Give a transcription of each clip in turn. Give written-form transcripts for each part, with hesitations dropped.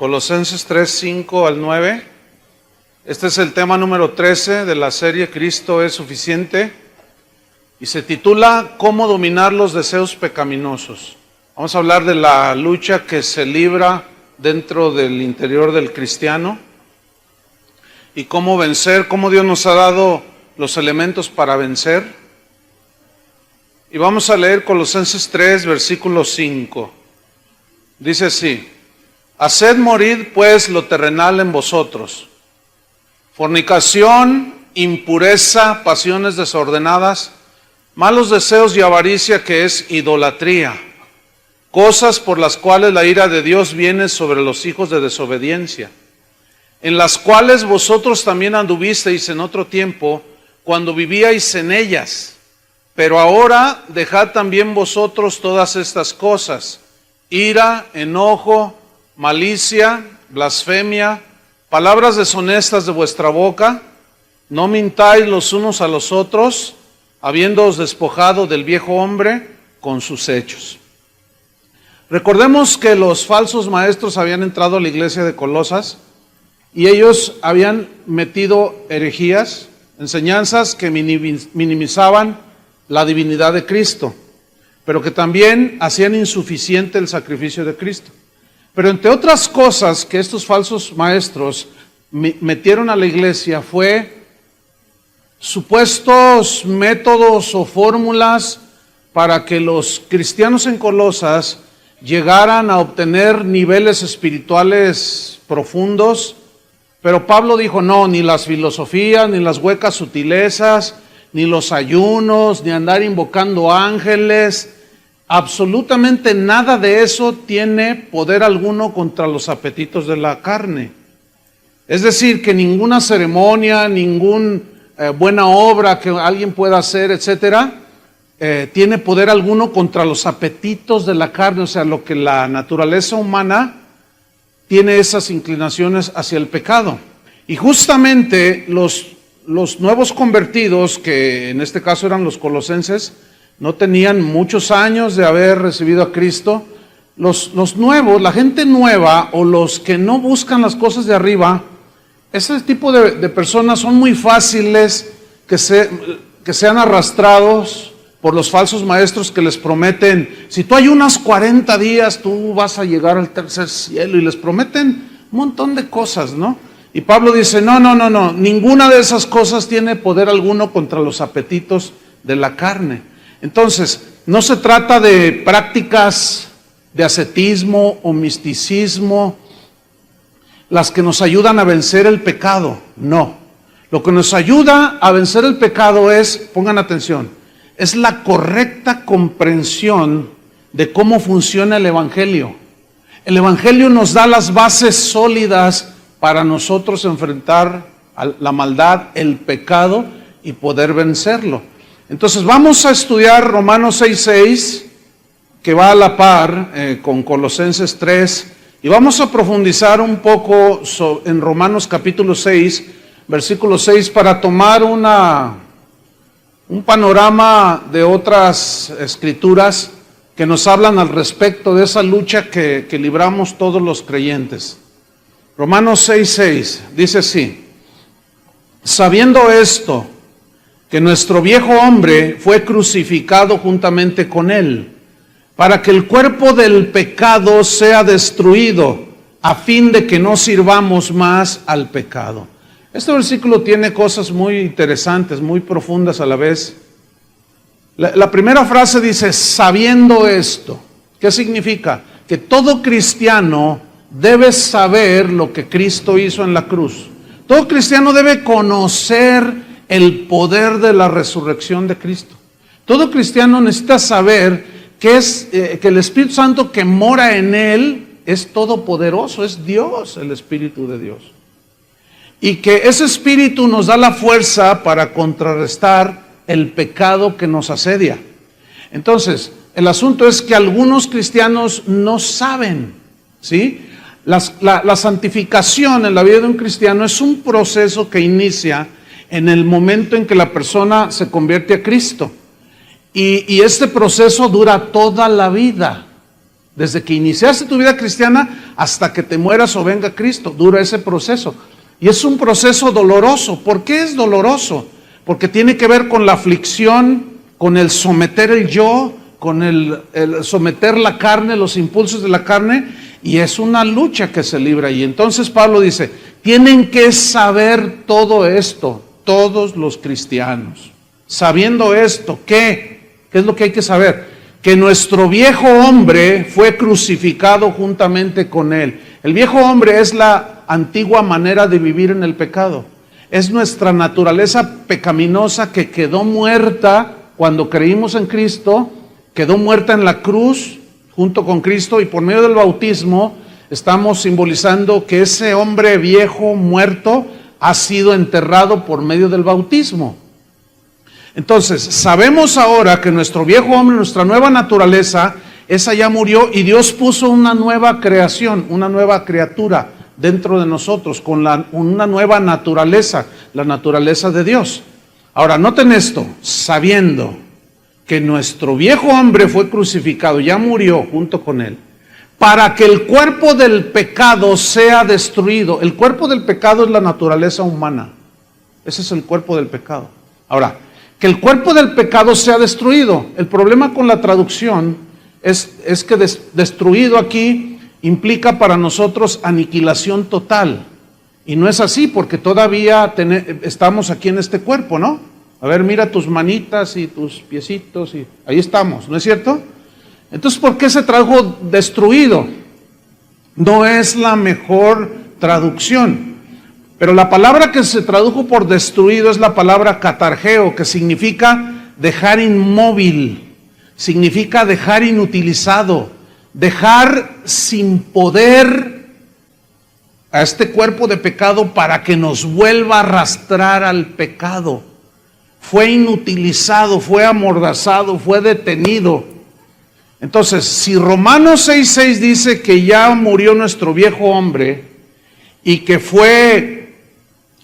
Colosenses 3, 5 al 9. Este es el tema número 13 de la serie Cristo es suficiente y se titula ¿Cómo dominar los deseos pecaminosos? Vamos a hablar de la lucha que se libra dentro del interior del cristiano y cómo vencer, cómo Dios nos ha dado los elementos para vencer. Y vamos a leer Colosenses 3, versículo 5. Dice así: haced morir pues lo terrenal en vosotros: fornicación, impureza, pasiones desordenadas, malos deseos y avaricia, que es idolatría, cosas por las cuales la ira de Dios viene sobre los hijos de desobediencia, en las cuales vosotros también anduvisteis en otro tiempo, cuando vivíais en ellas. Pero ahora dejad también vosotros todas estas cosas: ira, enojo, malicia, blasfemia, palabras deshonestas de vuestra boca. No mintáis los unos a los otros, habiéndoos despojado del viejo hombre con sus hechos. Recordemos que los falsos maestros habían entrado a la iglesia de Colosas y ellos habían metido herejías, enseñanzas que minimizaban la divinidad de Cristo, pero que también hacían insuficiente el sacrificio de Cristo. Pero entre otras cosas que estos falsos maestros metieron a la iglesia fue supuestos métodos o fórmulas para que los cristianos en Colosas llegaran a obtener niveles espirituales profundos. Pero Pablo dijo: no, ni las filosofías, ni las huecas sutilezas, ni los ayunos, ni andar invocando ángeles, absolutamente nada de eso tiene poder alguno contra los apetitos de la carne. Es decir, que ninguna ceremonia, ninguna buena obra que alguien pueda hacer, etcétera, tiene poder alguno contra los apetitos de la carne. O sea, lo que la naturaleza humana tiene, esas inclinaciones hacia el pecado. Y justamente los nuevos convertidos, que en este caso eran los colosenses, no tenían muchos años de haber recibido a Cristo. Los nuevos, la gente nueva, o los que no buscan las cosas de arriba, ese tipo de personas son muy fáciles que sean arrastrados por los falsos maestros que les prometen: si tú ayunas 40 días, tú vas a llegar al tercer cielo, y les prometen un montón de cosas, ¿no? Y Pablo dice: no, ninguna de esas cosas tiene poder alguno contra los apetitos de la carne. Entonces, no se trata de prácticas de ascetismo o misticismo las que nos ayudan a vencer el pecado, no. Lo que nos ayuda a vencer el pecado es, pongan atención, es la correcta comprensión de cómo funciona el Evangelio. El Evangelio nos da las bases sólidas para nosotros enfrentar a la maldad, el pecado, y poder vencerlo. Entonces vamos a estudiar Romanos 6:6, que va a la par con Colosenses 3, y vamos a profundizar un poco en Romanos capítulo 6, versículo 6, para tomar un panorama de otras escrituras que nos hablan al respecto de esa lucha que libramos todos los creyentes. Romanos 6:6 dice así: sabiendo esto, que nuestro viejo hombre fue crucificado juntamente con él, para que el cuerpo del pecado sea destruido, a fin de que no sirvamos más al pecado. Este versículo tiene cosas muy interesantes, muy profundas a la vez. La primera frase dice: sabiendo esto. ¿Qué significa? Que todo cristiano debe saber lo que Cristo hizo en la cruz. Todo cristiano debe conocer el poder de la resurrección de Cristo. Todo cristiano necesita saber que el Espíritu Santo que mora en él es todopoderoso, es Dios, el Espíritu de Dios. Y que ese Espíritu nos da la fuerza para contrarrestar el pecado que nos asedia. Entonces, el asunto es que algunos cristianos no saben, ¿sí? La santificación en la vida de un cristiano es un proceso que inicia en el momento en que la persona se convierte a Cristo. Y este proceso dura toda la vida. Desde que iniciaste tu vida cristiana hasta que te mueras o venga Cristo, dura ese proceso. Y es un proceso doloroso. ¿Por qué es doloroso? Porque tiene que ver con la aflicción, con el someter el yo, con el someter la carne, los impulsos de la carne, y es una lucha que se libra. Y entonces Pablo dice, tienen que saber todo esto, todos los cristianos. Sabiendo esto, ¿qué? ¿Qué es lo que hay que saber? Que nuestro viejo hombre fue crucificado juntamente con él. El viejo hombre es la antigua manera de vivir en el pecado. Es nuestra naturaleza pecaminosa que quedó muerta cuando creímos en Cristo, quedó muerta en la cruz junto con Cristo, y por medio del bautismo estamos simbolizando que ese hombre viejo muerto ha sido enterrado por medio del bautismo. Entonces, sabemos ahora que nuestro viejo hombre, nuestra nueva naturaleza, esa ya murió, y Dios puso una nueva creación, una nueva criatura dentro de nosotros, con una nueva naturaleza, la naturaleza de Dios. Ahora, noten esto, sabiendo que nuestro viejo hombre fue crucificado, ya murió junto con él, para que el cuerpo del pecado sea destruido. El cuerpo del pecado es la naturaleza humana. Ese es el cuerpo del pecado. Ahora, que el cuerpo del pecado sea destruido. El problema con la traducción es que destruido aquí implica para nosotros aniquilación total. Y no es así, porque todavía estamos aquí en este cuerpo, ¿no? A ver, mira tus manitas y tus piecitos, y ahí estamos, ¿no es cierto? Entonces, ¿por qué se tradujo destruido? No es la mejor traducción. Pero la palabra que se tradujo por destruido es la palabra katargeo, que significa dejar inmóvil, significa dejar inutilizado, dejar sin poder a este cuerpo de pecado para que nos vuelva a arrastrar al pecado. Fue inutilizado, fue amordazado, fue detenido. Entonces, si Romanos 6:6 dice que ya murió nuestro viejo hombre y que fue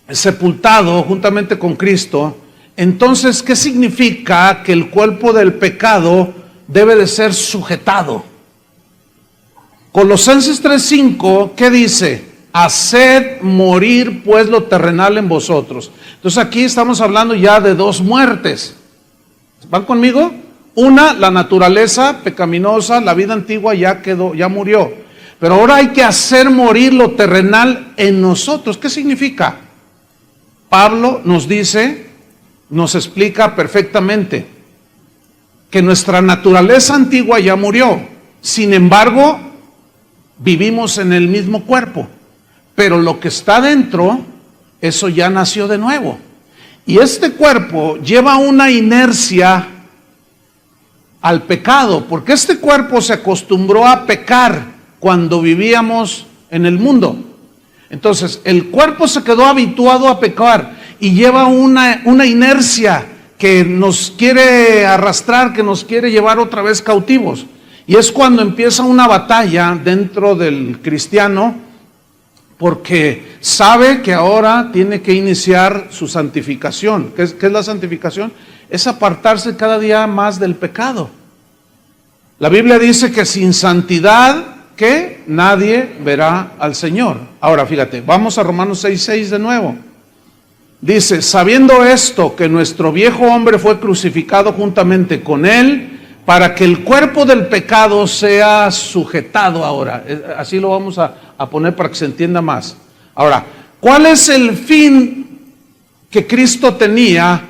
sepultado juntamente con Cristo, entonces, ¿qué significa que el cuerpo del pecado debe de ser sujetado? Colosenses 3:5, ¿qué dice? Haced morir pues lo terrenal en vosotros. Entonces aquí estamos hablando ya de dos muertes. ¿Van conmigo? Una, la naturaleza pecaminosa, la vida antigua ya quedó, ya murió. Pero ahora hay que hacer morir lo terrenal en nosotros. ¿Qué significa? Pablo nos dice, nos explica perfectamente que nuestra naturaleza antigua ya murió. Sin embargo, vivimos en el mismo cuerpo. Pero lo que está dentro, eso ya nació de nuevo. Y este cuerpo lleva una inercia al pecado, porque este cuerpo se acostumbró a pecar cuando vivíamos en el mundo. Entonces, el cuerpo se quedó habituado a pecar y lleva una inercia que nos quiere arrastrar, que nos quiere llevar otra vez cautivos. Y es cuando empieza una batalla dentro del cristiano, porque sabe que ahora tiene que iniciar su santificación. ¿Qué es la santificación? Es apartarse cada día más del pecado. La Biblia dice que sin santidad, ¿qué? Nadie verá al Señor. Ahora fíjate, vamos a Romanos 6:6 de nuevo. Dice, sabiendo esto, que nuestro viejo hombre fue crucificado juntamente con él, para que el cuerpo del pecado sea sujetado ahora. Así lo vamos a poner para que se entienda más. Ahora, ¿cuál es el fin que Cristo tenía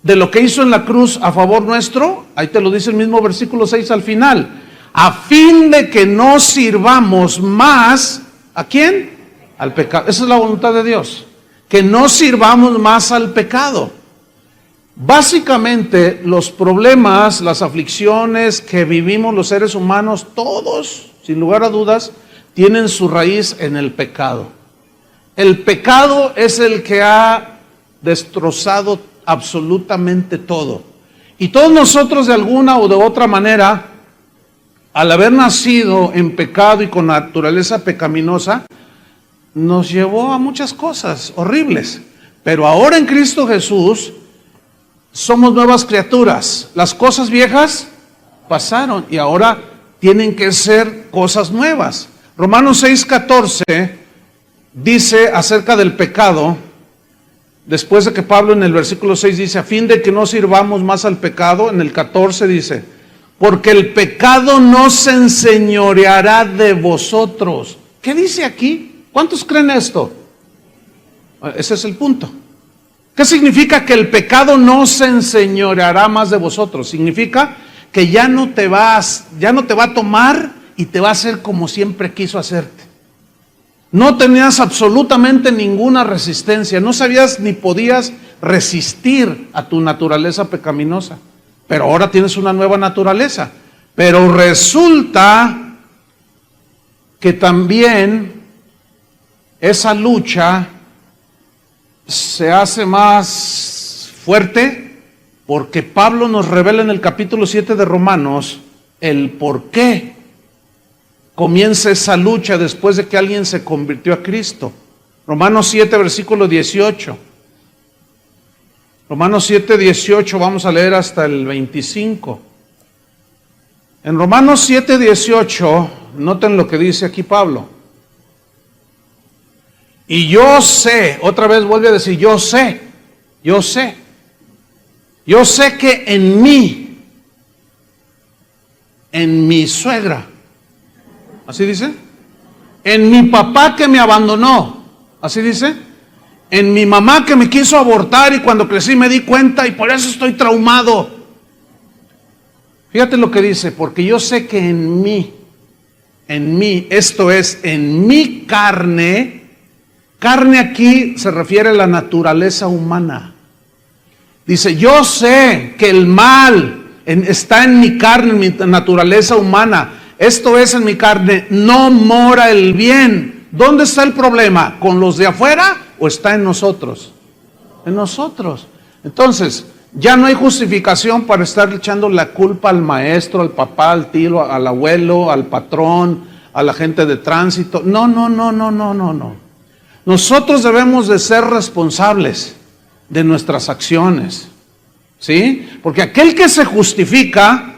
de lo que hizo en la cruz a favor nuestro? Ahí te lo dice el mismo versículo 6 al final. A fin de que no sirvamos más, ¿a quién? Al pecado. Esa es la voluntad de Dios. Que no sirvamos más al pecado. Básicamente, los problemas, las aflicciones que vivimos los seres humanos, todos, sin lugar a dudas, tienen su raíz en el pecado. El pecado es el que ha destrozado absolutamente todo. Y todos nosotros, de alguna o de otra manera, al haber nacido en pecado y con naturaleza pecaminosa, nos llevó a muchas cosas horribles. Pero ahora en Cristo Jesús somos nuevas criaturas. Las cosas viejas pasaron y ahora tienen que ser cosas nuevas. Romanos 6:14 dice acerca del pecado, después de que Pablo en el versículo 6 dice, a fin de que no sirvamos más al pecado, en el 14 dice, porque el pecado no se enseñoreará de vosotros. ¿Qué dice aquí? ¿Cuántos creen esto? Ese es el punto. ¿Qué significa que el pecado no se enseñoreará más de vosotros? Significa que ya no te va a tomar y te va a hacer como siempre quiso hacerte. No tenías absolutamente ninguna resistencia, no sabías ni podías resistir a tu naturaleza pecaminosa, pero ahora tienes una nueva naturaleza. Pero resulta que también esa lucha se hace más fuerte porque Pablo nos revela en el capítulo 7 de Romanos el por qué comienza esa lucha después de que alguien se convirtió a Cristo. Romanos 7, versículo 18. Romanos 7, 18, vamos a leer hasta el 25. En Romanos 7, 18, noten lo que dice aquí Pablo. Y yo sé, otra vez vuelve a decir, yo sé que en mi suegra, ¿así dice? En mi papá que me abandonó, ¿así dice? En mi mamá que me quiso abortar y cuando crecí me di cuenta y por eso estoy traumado. Fíjate lo que dice, porque yo sé que en mí, esto es, en mi carne aquí se refiere a la naturaleza humana. Dice, yo sé que el mal está en mi carne, en mi naturaleza humana. Esto es, en mi carne no mora el bien. ¿Dónde está el problema? ¿Con los de afuera o está en nosotros? En nosotros. Entonces, ya no hay justificación para estar echando la culpa al maestro, al papá, al tío, al abuelo, al patrón, a la gente de tránsito. No. Nosotros debemos de ser responsables de nuestras acciones, ¿sí? Porque aquel que se justifica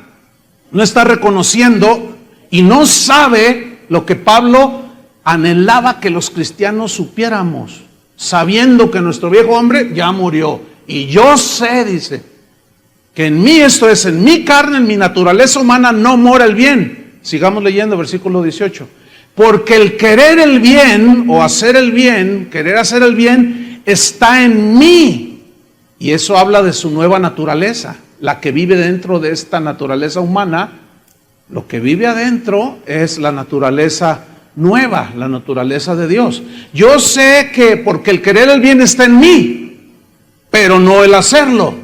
no está reconociendo y no sabe lo que Pablo anhelaba que los cristianos supiéramos, sabiendo que nuestro viejo hombre ya murió. Y yo sé, dice, que en mí, esto es, en mi carne, en mi naturaleza humana, no mora el bien. Sigamos leyendo, versículo 18. Porque el querer el bien, o hacer el bien, querer hacer el bien, está en mí. Y eso habla de su nueva naturaleza, la que vive dentro de esta naturaleza humana. Lo que vive adentro es la naturaleza nueva, la naturaleza de Dios. Yo sé que porque el querer el bien está en mí, pero no el hacerlo.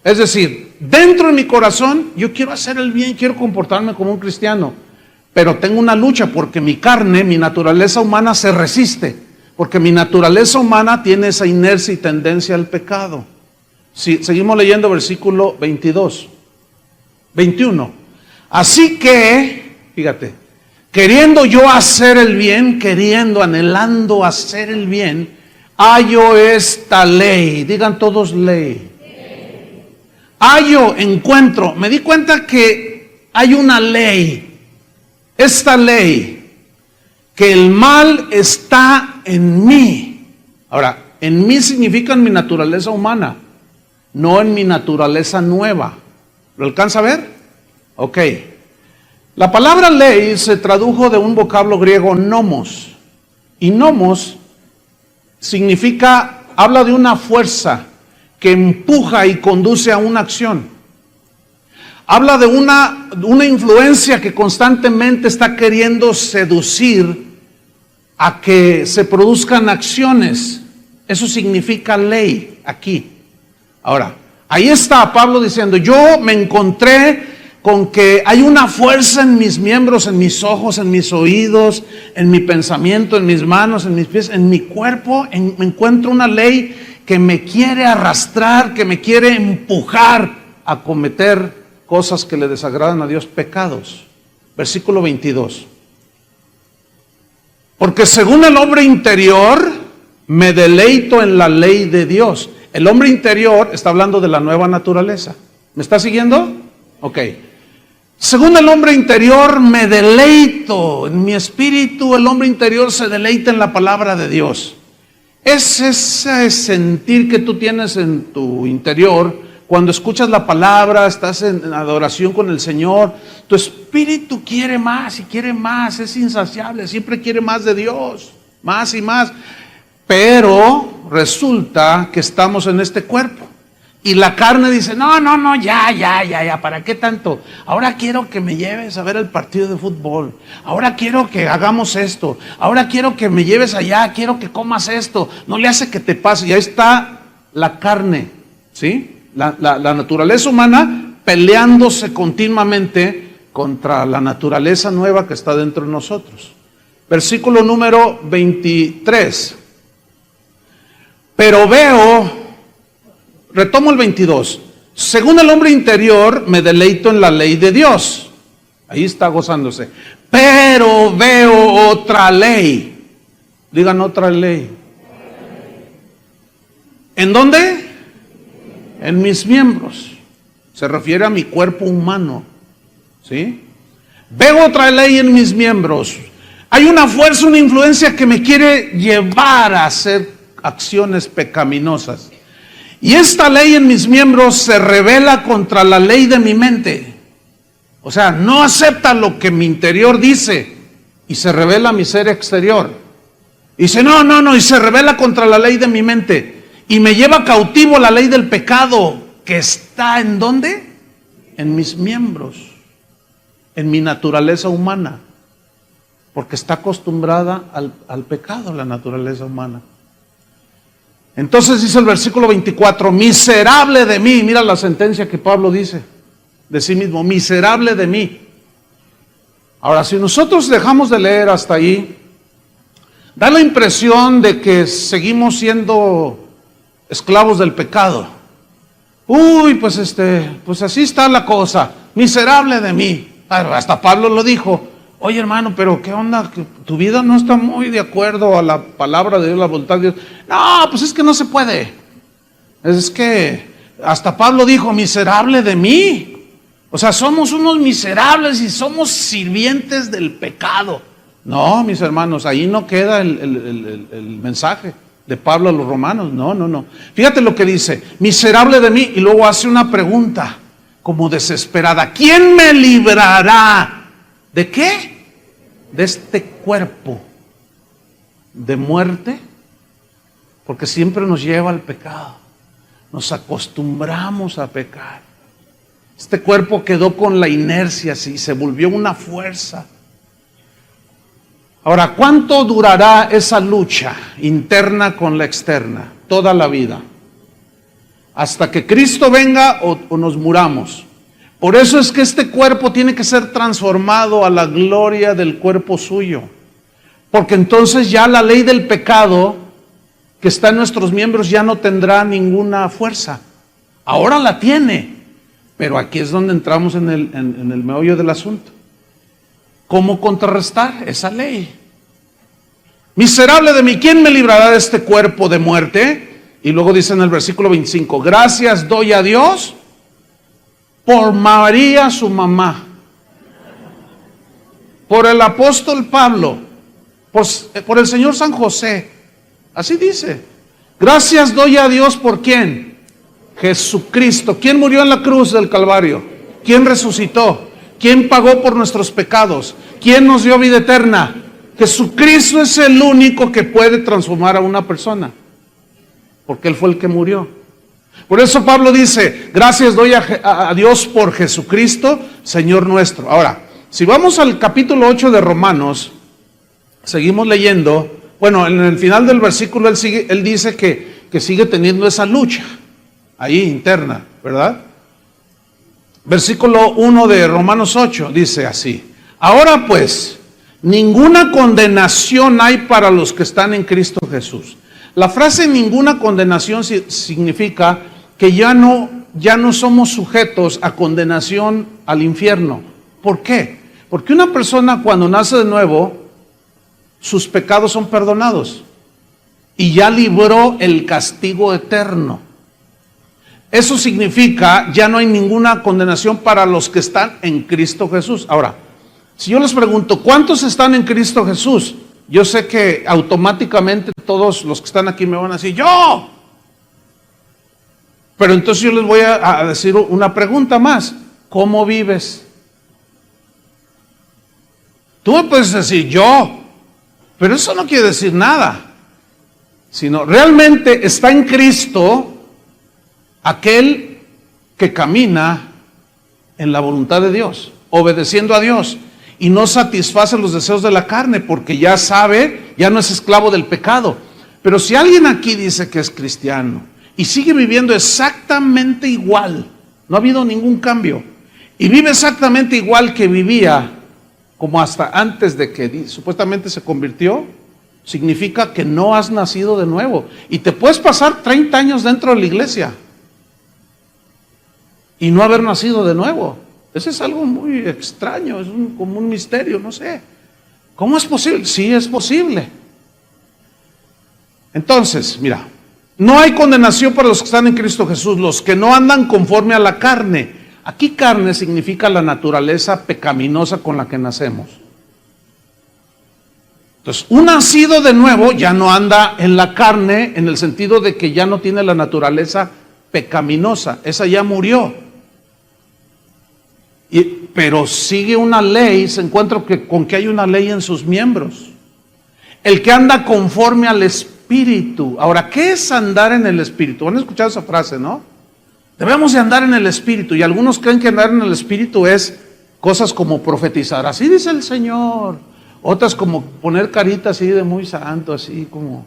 Es decir, dentro de mi corazón yo quiero hacer el bien, quiero comportarme como un cristiano, pero tengo una lucha porque mi carne, mi naturaleza humana se resiste, porque mi naturaleza humana tiene esa inercia y tendencia al pecado. Si, seguimos leyendo versículo 21. Así que, fíjate, queriendo yo hacer el bien, anhelando hacer el bien, hallo esta ley. Digan todos ley. Hallo, encuentro. Me di cuenta que hay una ley. Esta ley, que el mal está en mí. Ahora, en mí significa en mi naturaleza humana, no en mi naturaleza nueva. ¿Lo alcanza a ver? Ok. La palabra ley se tradujo de un vocablo griego nomos. Y nomos significa, habla de una fuerza que empuja y conduce a una acción. Habla de una influencia que constantemente está queriendo seducir a que se produzcan acciones. Eso significa ley aquí. Ahora, ahí está Pablo diciendo, yo me encontré con que hay una fuerza en mis miembros, en mis ojos, en mis oídos, en mi pensamiento, en mis manos, en mis pies, en mi cuerpo. Me encuentro una ley que me quiere arrastrar, que me quiere empujar a cometer cosas que le desagradan a Dios, pecados. Versículo 22. Porque según el hombre interior, me deleito en la ley de Dios. El hombre interior está hablando de la nueva naturaleza. ¿Me está siguiendo? Ok. Según el hombre interior me deleito, en mi espíritu el hombre interior se deleita en la palabra de Dios. Es ese sentir que tú tienes en tu interior cuando escuchas la palabra, estás en adoración con el Señor. Tu espíritu quiere más y quiere más, es insaciable, siempre quiere más de Dios, más y más. Pero resulta que estamos en este cuerpo. Y la carne dice, no, ya, ¿para qué tanto? Ahora quiero que me lleves a ver el partido de fútbol. Ahora quiero que hagamos esto. Ahora quiero que me lleves allá, quiero que comas esto. No le hace que te pase. Y ahí está la carne, ¿sí? La naturaleza humana peleándose continuamente contra la naturaleza nueva que está dentro de nosotros. Versículo número 23. Pero veo... Retomo el 22. Según el hombre interior, me deleito en la ley de Dios. Ahí está gozándose. Pero veo otra ley. Digan otra ley. ¿En dónde? En mis miembros. Se refiere a mi cuerpo humano. ¿Sí? Veo otra ley en mis miembros. Hay una fuerza, una influencia que me quiere llevar a hacer acciones pecaminosas. Y esta ley en mis miembros se rebela contra la ley de mi mente. O sea, no acepta lo que mi interior dice y se rebela mi ser exterior. Y dice, no, y se rebela contra la ley de mi mente. Y me lleva cautivo la ley del pecado que está ¿en dónde? En mis miembros, en mi naturaleza humana. Porque está acostumbrada al pecado, la naturaleza humana. Entonces dice el versículo 24, miserable de mí. Mira la sentencia que Pablo dice de sí mismo, miserable de mí. Ahora, si nosotros dejamos de leer hasta ahí, da la impresión de que seguimos siendo esclavos del pecado. Uy, pues así está la cosa, miserable de mí. Hasta Pablo lo dijo. Oye, hermano, pero ¿qué onda? Tu vida no está muy de acuerdo a la palabra de Dios, la voluntad de Dios. No, pues es que no se puede. Es que hasta Pablo dijo, miserable de mí. O sea, somos unos miserables y somos sirvientes del pecado. No, mis hermanos, ahí no queda el mensaje de Pablo a los romanos. No. Fíjate lo que dice, miserable de mí. Y luego hace una pregunta como desesperada. ¿Quién me librará? ¿De qué? De este cuerpo de muerte, porque siempre nos lleva al pecado. Nos acostumbramos a pecar. Este cuerpo quedó con la inercia, y se volvió una fuerza. Ahora, ¿cuánto durará esa lucha interna con la externa? Toda la vida. Hasta que Cristo venga o nos muramos. Por eso es que este cuerpo tiene que ser transformado a la gloria del cuerpo suyo. Porque entonces ya la ley del pecado que está en nuestros miembros ya no tendrá ninguna fuerza. Ahora la tiene, pero aquí es donde entramos en el meollo del asunto. ¿Cómo contrarrestar esa ley? Miserable de mí, ¿quién me librará de este cuerpo de muerte? Y luego dice en el versículo 25, gracias doy a Dios por María su mamá, por el apóstol Pablo, por el Señor San José. Así dice. Gracias doy a Dios por ¿quién? Jesucristo. ¿Quién murió en la cruz del Calvario? ¿Quién resucitó? ¿Quién pagó por nuestros pecados? ¿Quién nos dio vida eterna? Jesucristo es el único que puede transformar a una persona, porque Él fue el que murió. Por eso Pablo dice, gracias doy a Dios por Jesucristo, Señor nuestro. Ahora, si vamos al capítulo 8 de Romanos, seguimos leyendo. Bueno, en el final del versículo él dice que sigue teniendo esa lucha ahí interna, ¿verdad? Versículo 1 de Romanos 8 dice así, ahora pues, ninguna condenación hay para los que están en Cristo Jesús. La frase ninguna condenación significa que ya no somos sujetos a condenación al infierno. ¿Por qué? Porque una persona cuando nace de nuevo, sus pecados son perdonados y ya libró el castigo eterno. Eso significa, ya no hay ninguna condenación para los que están en Cristo Jesús. Ahora, si yo les pregunto, ¿cuántos están en Cristo Jesús? Yo sé que automáticamente todos los que están aquí me van a decir, ¡yo! Pero entonces yo les voy a decir una pregunta más. ¿Cómo vives? Tú me puedes decir, yo, pero eso no quiere decir nada. Sino, realmente está en Cristo aquel que camina en la voluntad de Dios, obedeciendo a Dios, y no satisface los deseos de la carne, porque ya sabe, ya no es esclavo del pecado. Pero si alguien aquí dice que es cristiano y sigue viviendo exactamente igual, no ha habido ningún cambio, y vive exactamente igual que vivía como hasta antes de que supuestamente se convirtió, significa que no has nacido de nuevo. Y te puedes pasar 30 años dentro de la iglesia y no haber nacido de nuevo. Eso es algo muy extraño, es como un misterio, no sé. ¿Cómo es posible? Sí, es posible. Entonces, mira, no hay condenación para los que están en Cristo Jesús, los que no andan conforme a la carne. Aquí carne significa la naturaleza pecaminosa con la que nacemos. Entonces, un nacido de nuevo ya no anda en la carne en el sentido de que ya no tiene la naturaleza pecaminosa, esa ya murió. Pero sigue una ley, se encuentra con que hay una ley en sus miembros. El que anda conforme al Espíritu. Ahora, ¿qué es andar en el Espíritu? Han escuchado esa frase, ¿no? Debemos de andar en el Espíritu. Y algunos creen que andar en el Espíritu es cosas como profetizar. Así dice el Señor. Otras como poner carita así de muy santo, así como.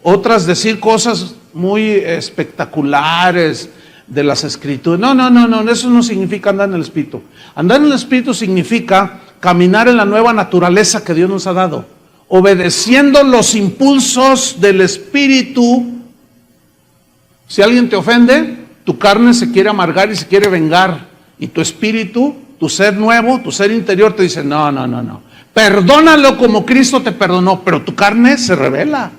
Otras decir cosas muy espectaculares de las Escrituras. No, eso no significa andar en el Espíritu. Andar en el Espíritu significa caminar en la nueva naturaleza que Dios nos ha dado, obedeciendo los impulsos del Espíritu. Si alguien te ofende, tu carne se quiere amargar y se quiere vengar, y tu espíritu, tu ser nuevo, tu ser interior te dice, no, perdónalo como Cristo te perdonó, pero tu carne se rebela.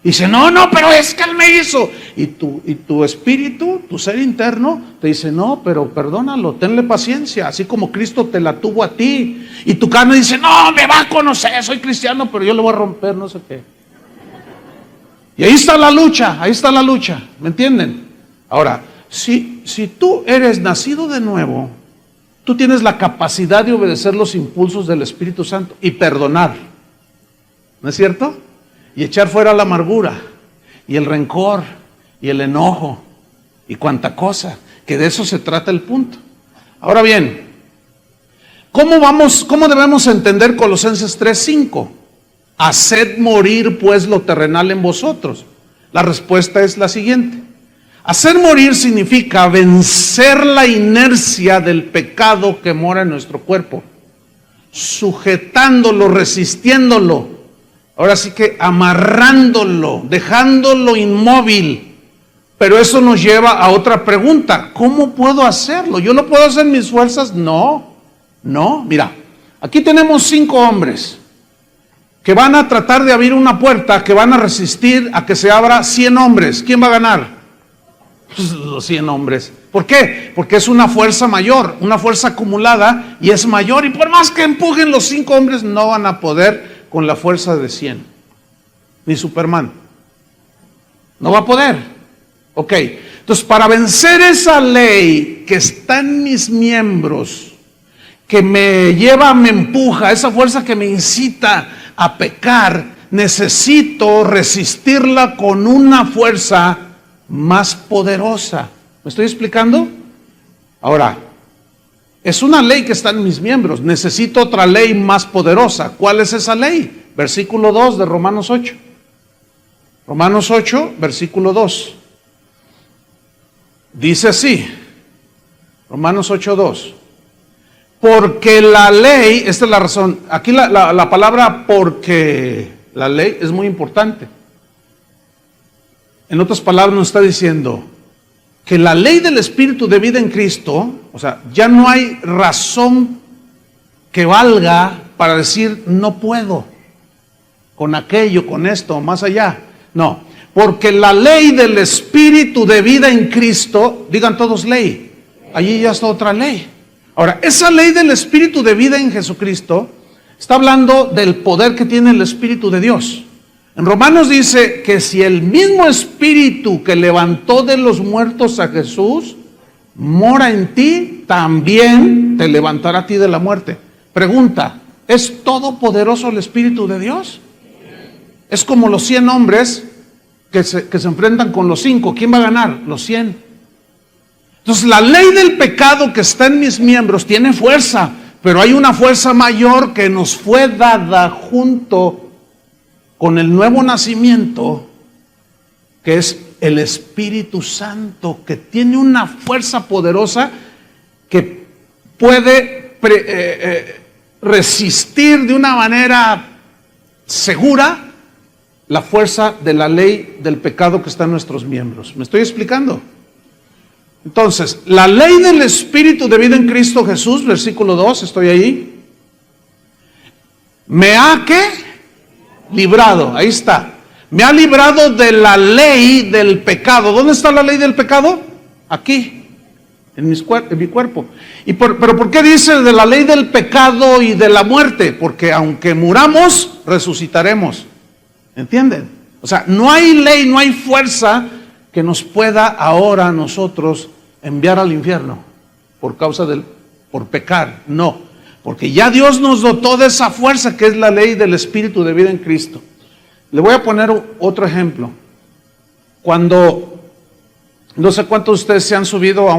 Dice, no, pero es que Él me hizo. Y tu espíritu, tu ser interno, te dice, no, pero perdónalo, tenle paciencia, así como Cristo te la tuvo a ti. Y tu carne dice, no, me va a conocer, soy cristiano, pero yo le voy a romper, no sé qué. Y ahí está la lucha, ¿me entienden? Ahora, si tú eres nacido de nuevo, tú tienes la capacidad de obedecer los impulsos del Espíritu Santo y perdonar, ¿no es cierto? Y echar fuera la amargura y el rencor y el enojo y cuanta cosa, que de eso se trata el punto. Ahora bien, ¿cómo debemos entender Colosenses 3:5? Haced morir pues lo terrenal en vosotros. La respuesta es la siguiente. Hacer morir significa vencer la inercia del pecado que mora en nuestro cuerpo, sujetándolo, resistiéndolo. Ahora sí que amarrándolo, dejándolo inmóvil. Pero eso nos lleva a otra pregunta. ¿Cómo puedo hacerlo? ¿Yo lo puedo hacer en mis fuerzas? No. Mira, aquí tenemos 5 hombres que van a tratar de abrir una puerta, que van a resistir a que se abra 100 hombres. ¿Quién va a ganar? Pues los 100 hombres. ¿Por qué? Porque es una fuerza mayor, una fuerza acumulada y es mayor. Y por más que empujen los 5 hombres, no van a poder con la fuerza de 100. Ni Superman. No va a poder. Ok. Entonces, para vencer esa ley que está en mis miembros, que me lleva, me empuja, esa fuerza que me incita a pecar, necesito resistirla con una fuerza más poderosa. ¿Me estoy explicando? Ahora, es una ley que está en mis miembros. Necesito otra ley más poderosa. ¿Cuál es esa ley? Versículo 2 de Romanos 8. Romanos 8, versículo 2. Dice así. Romanos 8, 2. Porque la ley, esta es la razón. Aquí la palabra porque la ley es muy importante. En otras palabras nos está diciendo que la ley del Espíritu de vida en Cristo, o sea, ya no hay razón que valga para decir no puedo con aquello, con esto, más allá. No, Porque la ley del Espíritu de vida en Cristo, digan todos ley, allí ya está otra ley. Ahora, esa ley del Espíritu de vida en Jesucristo está hablando del poder que tiene el Espíritu de Dios. En Romanos dice que si el mismo Espíritu que levantó de los muertos a Jesús mora en ti, también te levantará a ti de la muerte. Pregunta, ¿es todopoderoso el Espíritu de Dios? Es como los 100 hombres que se enfrentan con los 5. ¿Quién va a ganar? Los 100. Entonces la ley del pecado que está en mis miembros tiene fuerza, pero hay una fuerza mayor que nos fue dada junto con el nuevo nacimiento, que es el Espíritu Santo, que tiene una fuerza poderosa que puede resistir de una manera segura la fuerza de la ley del pecado que está en nuestros miembros. ¿Me estoy explicando? Entonces, la ley del Espíritu de vida en Cristo Jesús, versículo 2, estoy ahí. ¿Me ha qué? Librado, ahí está. Me ha librado de la ley del pecado. ¿Dónde está la ley del pecado? Aquí, en mi cuerpo. ¿Pero por qué dice de la ley del pecado y de la muerte? Porque aunque muramos, resucitaremos. ¿Entienden? O sea, no hay ley, no hay fuerza que nos pueda ahora nosotros enviar al infierno por pecar. No, porque ya Dios nos dotó de esa fuerza que es la ley del Espíritu de vida en Cristo. Le voy a poner otro ejemplo. Cuando, no sé cuántos de ustedes se han subido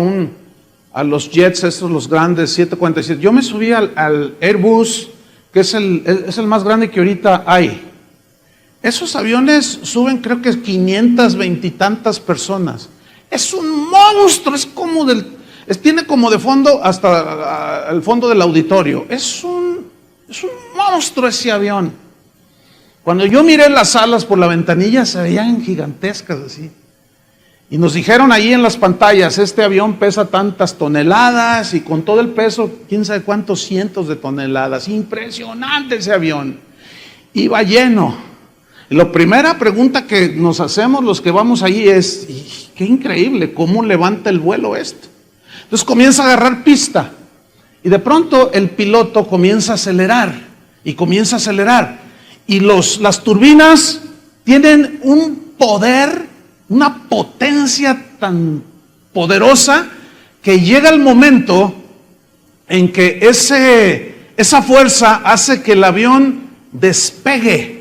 a los jets estos, los grandes 747. Yo me subí al Airbus, que es el más grande que ahorita hay. Esos aviones suben, creo que 520 y tantas personas. Es un monstruo, tiene como de fondo hasta el fondo del auditorio. Es un monstruo ese avión. Cuando yo miré las alas por la ventanilla se veían gigantescas así. Y nos dijeron ahí en las pantallas, este avión pesa tantas toneladas y con todo el peso, quién sabe cuántos cientos de toneladas. Impresionante ese avión. Iba lleno. Y la primera pregunta que nos hacemos los que vamos allí es, qué increíble, ¿cómo levanta el vuelo esto? Entonces comienza a agarrar pista y de pronto el piloto comienza a acelerar y comienza a acelerar. Y las turbinas tienen un poder, una potencia tan poderosa que llega el momento en que esa fuerza hace que el avión despegue.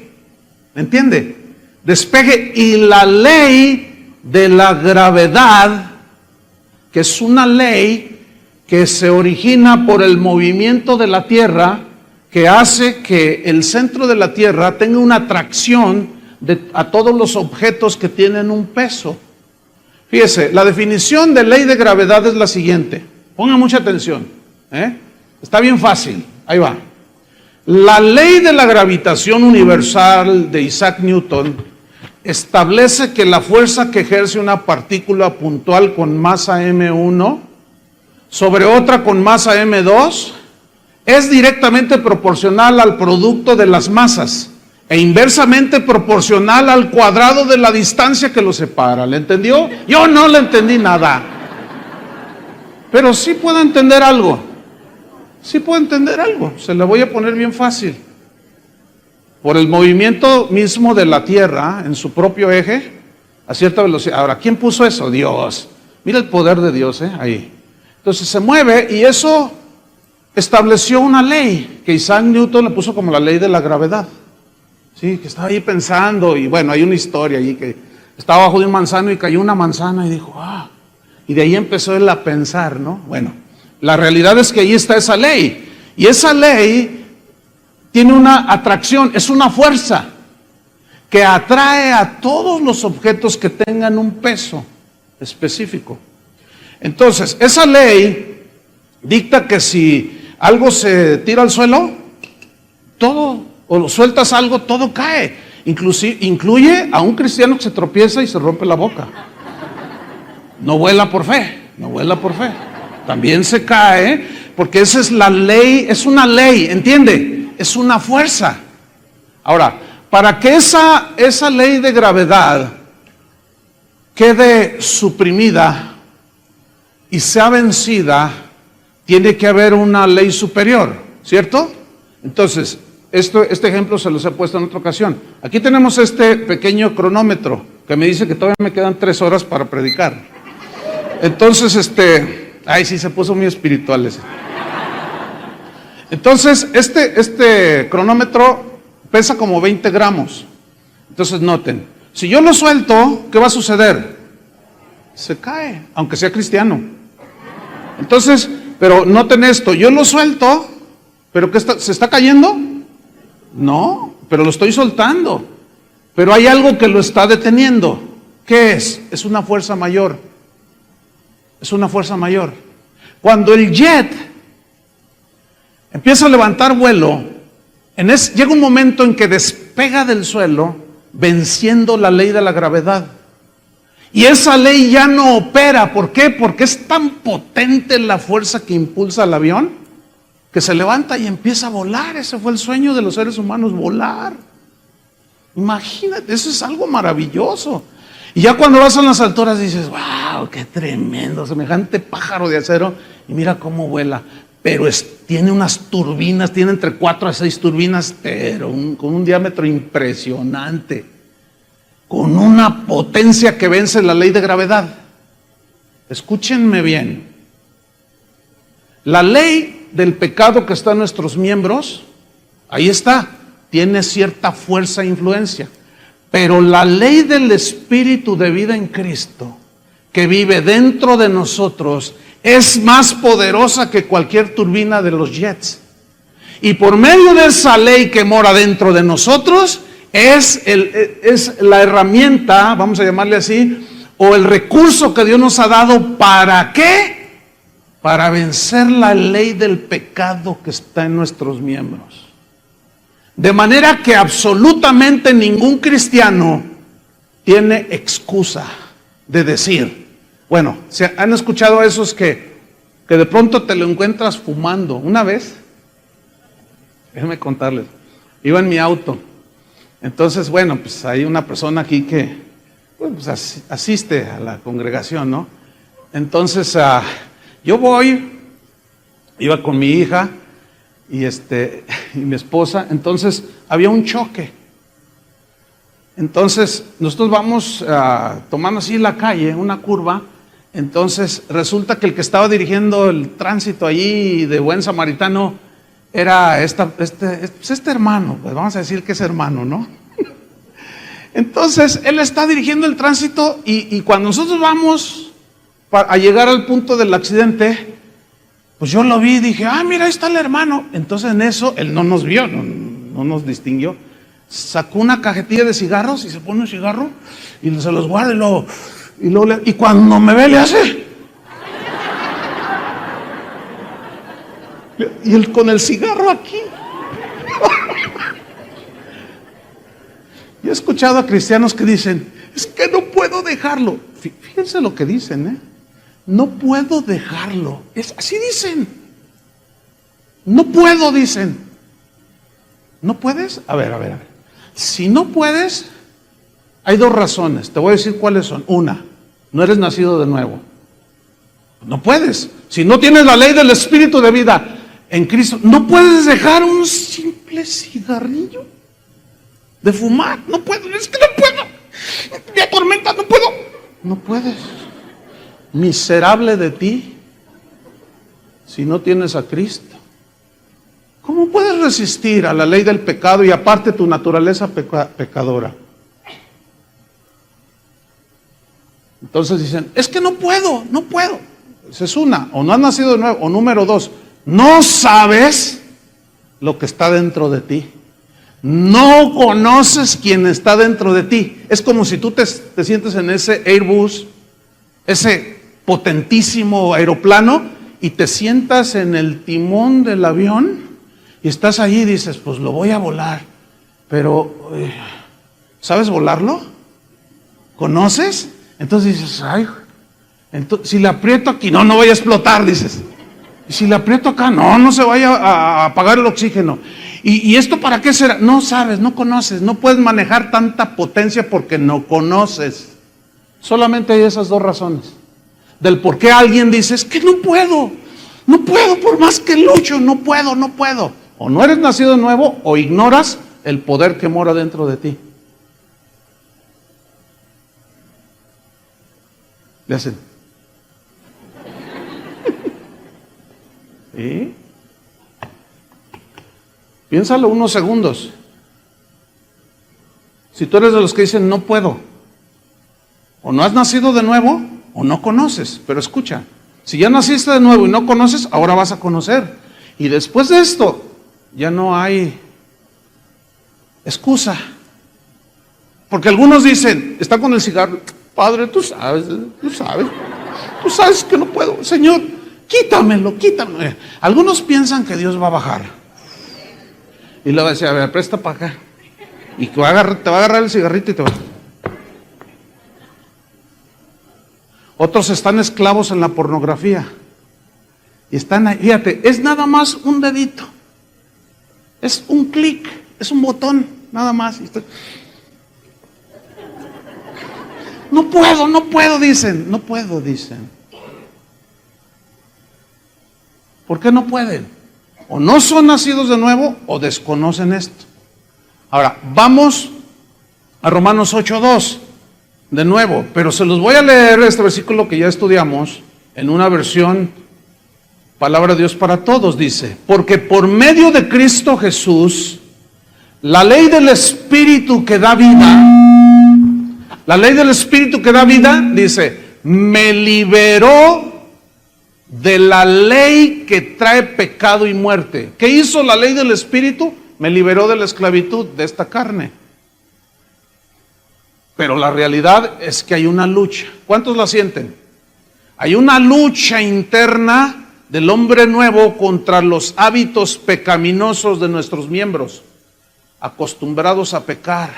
¿Me entiende? Despegue, y la ley de la gravedad, que es una ley que se origina por el movimiento de la Tierra, que hace que el centro de la Tierra tenga una atracción a todos los objetos que tienen un peso. Fíjese, la definición de ley de gravedad es la siguiente. Pongan mucha atención. Está bien fácil. Ahí va. La ley de la gravitación universal de Isaac Newton establece que la fuerza que ejerce una partícula puntual con masa m1 sobre otra con masa m2 es directamente proporcional al producto de las masas e inversamente proporcional al cuadrado de la distancia que los separa. ¿Le entendió? Yo no le entendí nada, pero sí puedo entender algo. Sí puedo entender algo, se la voy a poner bien fácil. Por el movimiento mismo de la Tierra en su propio eje, a cierta velocidad. Ahora, ¿quién puso eso? Dios. Mira el poder de Dios, ahí. Entonces se mueve y eso estableció una ley que Isaac Newton le puso como la ley de la gravedad. Sí, que estaba ahí pensando y bueno, hay una historia allí que estaba bajo de un manzano y cayó una manzana y dijo, y de ahí empezó él a pensar, ¿no? Bueno. La realidad es que ahí está esa ley. Y esa ley tiene una atracción, es una fuerza que atrae a todos los objetos que tengan un peso específico. Entonces, esa ley dicta que si algo se tira al suelo, todo, o sueltas algo, todo cae. Incluye a un cristiano que se tropieza y se rompe la boca. No vuela por fe, no vuela por fe. También se cae, porque esa es la ley, es una ley, ¿entiende? Es una fuerza. Ahora, para que esa ley de gravedad quede suprimida y sea vencida, tiene que haber una ley superior, ¿cierto? Entonces, este ejemplo se los he puesto en otra ocasión. Aquí tenemos este pequeño cronómetro que me dice que todavía me quedan 3 horas para predicar. Entonces, ay, sí, se puso muy espiritual ese. Entonces, este cronómetro pesa como 20 gramos. Entonces, noten, si yo lo suelto, ¿qué va a suceder? Se cae, aunque sea cristiano. Entonces, pero noten esto, yo lo suelto, pero ¿qué está? ¿Se está cayendo? No, pero lo estoy soltando. Pero hay algo que lo está deteniendo. ¿Qué es? Es una fuerza mayor. Es una fuerza mayor. Cuando el jet empieza a levantar vuelo, llega un momento en que despega del suelo, venciendo la ley de la gravedad. Y esa ley ya no opera. ¿Por qué? Porque es tan potente la fuerza que impulsa al avión, que se levanta y empieza a volar. Ese fue el sueño de los seres humanos, volar. Imagínate, eso es algo maravilloso. Y ya cuando vas a las alturas dices, wow, qué tremendo, semejante pájaro de acero, y mira cómo vuela. Pero tiene unas turbinas, tiene entre 4 a 6 turbinas, pero con un diámetro impresionante, con una potencia que vence la ley de gravedad. Escúchenme bien. La ley del pecado que está en nuestros miembros, ahí está, tiene cierta fuerza e influencia. Pero la ley del Espíritu de vida en Cristo, que vive dentro de nosotros, es más poderosa que cualquier turbina de los jets. Y por medio de esa ley que mora dentro de nosotros, es la herramienta, vamos a llamarle así, o el recurso que Dios nos ha dado. ¿Para qué? Para vencer la ley del pecado que está en nuestros miembros. De manera que absolutamente ningún cristiano tiene excusa de decir, bueno, ¿se han escuchado a esos que de pronto te lo encuentras fumando? Una vez, déjenme contarles, iba en mi auto, entonces bueno, pues hay una persona aquí que pues, asiste a la congregación, ¿no? Entonces yo iba con mi hija y mi esposa. Entonces había un choque. Entonces nosotros vamos tomando así la calle, una curva. Entonces resulta que el que estaba dirigiendo el tránsito allí de buen samaritano era este hermano, pues vamos a decir que es hermano, ¿no? Entonces él está dirigiendo el tránsito y cuando nosotros vamos a llegar al punto del accidente, pues yo lo vi y dije, mira, ahí está el hermano. Entonces en eso, él no nos vio, no nos distinguió. Sacó una cajetilla de cigarros y se pone un cigarro y se los guarda y cuando me ve le hace. Y él con el cigarro aquí. Yo he escuchado a cristianos que dicen, es que no puedo dejarlo. Fíjense lo que dicen, no puedo dejarlo. Así dicen. No puedo, dicen. ¿No puedes? A ver. Si no puedes, hay 2 razones. Te voy a decir cuáles son. Una, no eres nacido de nuevo. No puedes. Si no tienes la ley del Espíritu de vida en Cristo, no puedes dejar un simple cigarrillo de fumar. No puedo. Es que no puedo. Me atormenta, no puedo. No puedes. Miserable de ti si no tienes a Cristo. ¿Cómo puedes resistir a la ley del pecado y aparte tu naturaleza pecadora? Entonces dicen, es que no puedo. Esa es una, o no has nacido de nuevo, o número 2, no sabes lo que está dentro de ti. No conoces quién está dentro de ti. Es como si tú te sientes en ese Airbus, ese potentísimo aeroplano, y te sientas en el timón del avión y estás allí y dices, pues lo voy a volar, pero ¿sabes volarlo? ¿Conoces? Entonces dices, ay, si le aprieto aquí, no vaya a explotar, dices. Y si le aprieto acá, no se vaya a apagar el oxígeno. ¿Y esto para qué será? No sabes, no conoces, no puedes manejar tanta potencia porque no conoces. Solamente hay esas dos razones. Del por qué alguien dice, es que no puedo por más que lucho, no puedo. O no eres nacido de nuevo o ignoras el poder que mora dentro de ti. Le hacen. ¿Sí? Piénsalo unos segundos. Si tú eres de los que dicen no puedo, o no has nacido de nuevo, o no conoces. Pero escucha, si ya naciste de nuevo y no conoces, ahora vas a conocer. Y después de esto, ya no hay excusa. Porque algunos dicen, está con el cigarro, Padre, tú sabes que no puedo, Señor, quítamelo. Algunos piensan que Dios va a bajar. Y le va a decir, a ver, presta para acá. Y te va a agarrar el cigarrito y te va. Otros están esclavos en la pornografía. Y están ahí, fíjate, es nada más un dedito. Es un clic, es un botón, nada más. No puedo, dicen. No puedo, dicen. ¿Por qué no pueden? O no son nacidos de nuevo o desconocen esto. Ahora, vamos a Romanos 8:2 de nuevo, pero se los voy a leer este versículo que ya estudiamos en una versión Palabra de Dios para Todos. Dice, porque por medio de Cristo Jesús, la ley del Espíritu que da vida, dice, me liberó de la ley que trae pecado y muerte. ¿Qué hizo la ley del Espíritu? Me liberó de la esclavitud de esta carne. Pero la realidad es que hay una lucha. ¿Cuántos la sienten? Hay una lucha interna del hombre nuevo contra los hábitos pecaminosos de nuestros miembros, acostumbrados a pecar,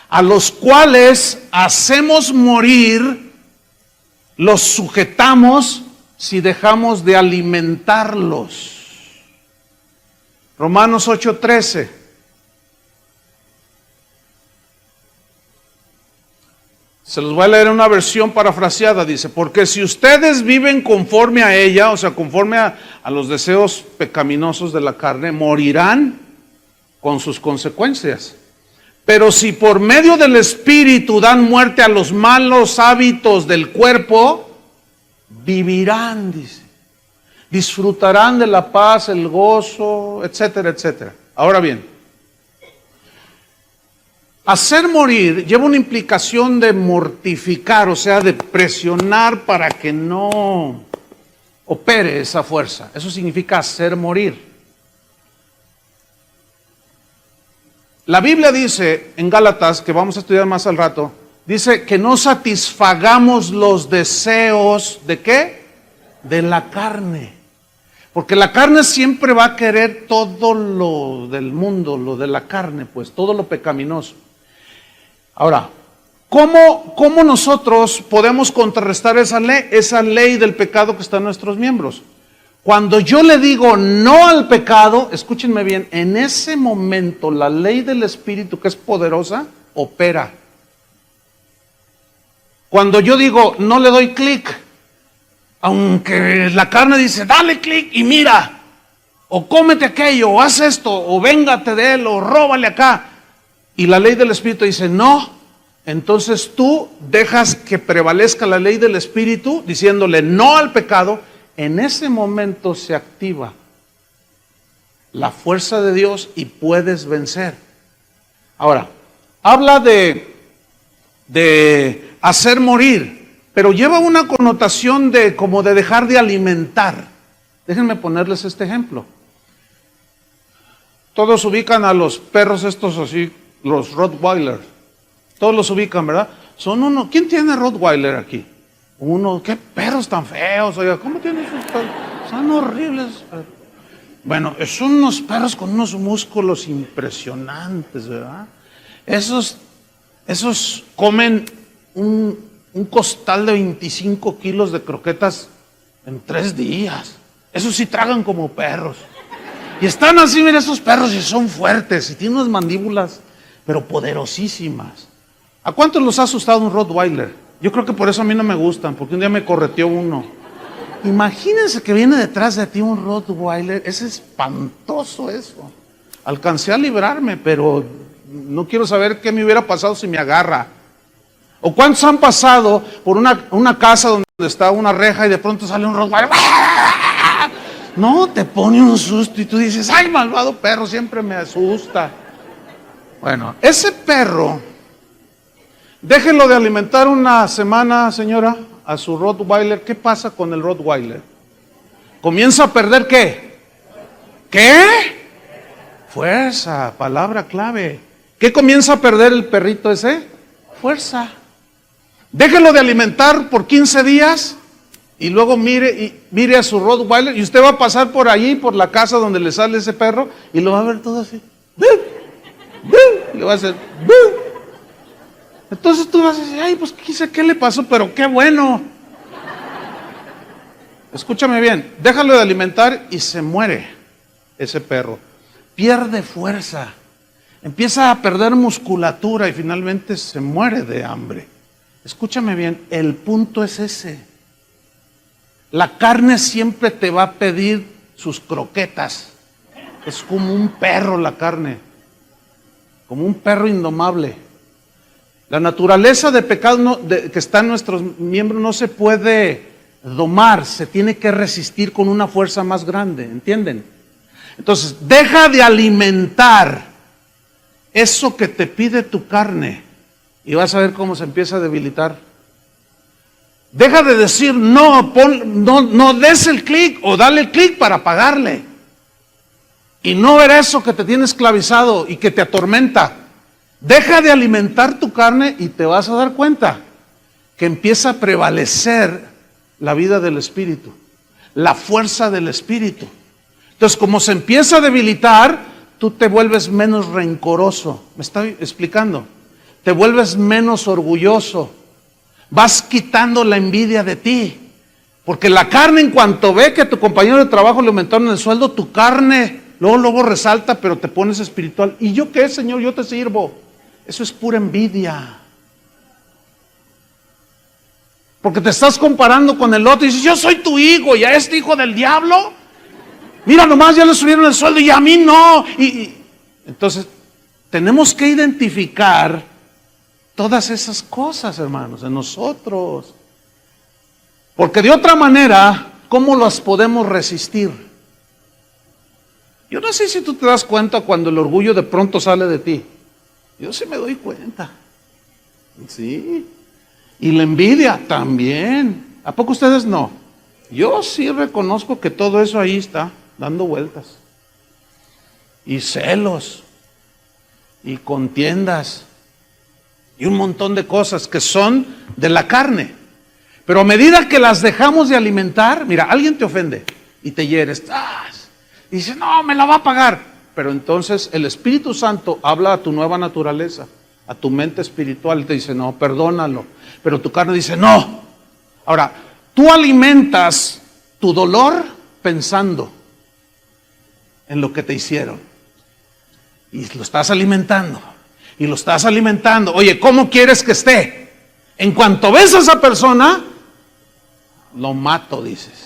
a los cuales hacemos morir, los sujetamos si dejamos de alimentarlos. Romanos 8:13. Se los voy a leer en una versión parafraseada. Dice, porque si ustedes viven conforme a ella, o sea, conforme a los deseos pecaminosos de la carne, morirán con sus consecuencias. Pero si por medio del Espíritu dan muerte a los malos hábitos del cuerpo, vivirán, dice. Disfrutarán de la paz, el gozo, etcétera, etcétera. Ahora bien, hacer morir lleva una implicación de mortificar, o sea, de presionar para que no opere esa fuerza. Eso significa hacer morir. La Biblia dice en Gálatas, que vamos a estudiar más al rato, dice que no satisfagamos los deseos ¿de qué? De la carne. Porque la carne siempre va a querer todo lo del mundo, lo de la carne, pues, todo lo pecaminoso. Ahora, ¿cómo nosotros podemos contrarrestar esa ley del pecado que está en nuestros miembros? Cuando yo le digo no al pecado, escúchenme bien, en ese momento la ley del Espíritu, que es poderosa, opera. Cuando yo digo no le doy clic, aunque la carne dice dale clic y mira, o cómete aquello, o haz esto, o véngate de él, o róbale acá, y la ley del Espíritu dice no, entonces tú dejas que prevalezca la ley del Espíritu diciéndole no al pecado. En ese momento se activa la fuerza de Dios y puedes vencer. Ahora, habla de hacer morir, pero lleva una connotación de como de dejar de alimentar. Déjenme ponerles este ejemplo. Todos ubican a los perros estos así, los Rottweiler. Todos los ubican, ¿verdad? Son uno. ¿Quién tiene Rottweiler aquí? Uno. ¿Qué perros tan feos? Oiga, ¿cómo tienen esos perros? Son horribles. Bueno, son unos perros con unos músculos impresionantes, ¿verdad? Esos comen un costal de 25 kilos de croquetas en 3 días. Esos sí tragan como perros. Y están así, mira, esos perros y son fuertes y tienen unas mandíbulas, pero poderosísimas. ¿A cuántos los ha asustado un Rottweiler? Yo creo que por eso a mí no me gustan, porque un día me correteó uno. Imagínense que viene detrás de ti un Rottweiler, es espantoso eso. Alcancé a librarme, pero no quiero saber qué me hubiera pasado si me agarra. ¿O cuántos han pasado por una casa donde está una reja y de pronto sale un Rottweiler? No, te pone un susto y tú dices, ay, malvado perro, siempre me asusta. Bueno, ese perro, déjenlo de alimentar una semana, señora, a su Rottweiler. ¿Qué pasa con el Rottweiler? Comienza a perder ¿qué? ¿Qué? Fuerza, palabra clave. ¿Qué comienza a perder el perrito ese? Fuerza. Déjelo de alimentar por 15 días y luego mire a su Rottweiler y usted va a pasar por allí, por la casa donde le sale ese perro y lo va a ver todo así. Y le va a hacer. Entonces tú vas a decir, ay, pues qué le pasó, pero qué bueno. Escúchame bien, déjalo de alimentar y se muere ese perro. Pierde fuerza, empieza a perder musculatura y finalmente se muere de hambre. Escúchame bien, el punto es ese. La carne siempre te va a pedir sus croquetas. Es como un perro la carne, como un perro indomable. La naturaleza de pecado que está en nuestros miembros no se puede domar, se tiene que resistir con una fuerza más grande, ¿entienden? Entonces, deja de alimentar eso que te pide tu carne y vas a ver cómo se empieza a debilitar. Deja de decir no des el clic o dale el clic para pagarle. Y no ver eso que te tiene esclavizado y que te atormenta. Deja de alimentar tu carne y te vas a dar cuenta que empieza a prevalecer la vida del Espíritu, la fuerza del Espíritu. Entonces, como se empieza a debilitar, tú te vuelves menos rencoroso. ¿Me estoy explicando? Te vuelves menos orgulloso. Vas quitando la envidia de ti. Porque la carne, en cuanto ve que a tu compañero de trabajo le aumentaron el sueldo, tu carne luego resalta, pero te pones espiritual. ¿Y yo qué, Señor? Yo te sirvo. Eso es pura envidia. Porque te estás comparando con el otro y dices, yo soy tu hijo y a este hijo del diablo, mira nomás, ya le subieron el sueldo y a mí no. Entonces, tenemos que identificar todas esas cosas, hermanos, en nosotros. Porque de otra manera, ¿cómo las podemos resistir? Yo no sé si tú te das cuenta cuando el orgullo de pronto sale de ti. Yo sí me doy cuenta. Sí. Y la envidia también. ¿A poco ustedes no? Yo sí reconozco que todo eso ahí está dando vueltas. Y celos. Y contiendas. Y un montón de cosas que son de la carne. Pero a medida que las dejamos de alimentar, mira, alguien te ofende y te hieres. Y dice, no, me la va a pagar. Pero entonces el Espíritu Santo habla a tu nueva naturaleza, a tu mente espiritual, y te dice, no, perdónalo. Pero tu carne dice, no. Ahora, tú alimentas tu dolor pensando en lo que te hicieron. Y lo estás alimentando. Y lo estás alimentando. Oye, ¿cómo quieres que esté? En cuanto ves a esa persona, lo mato, dices.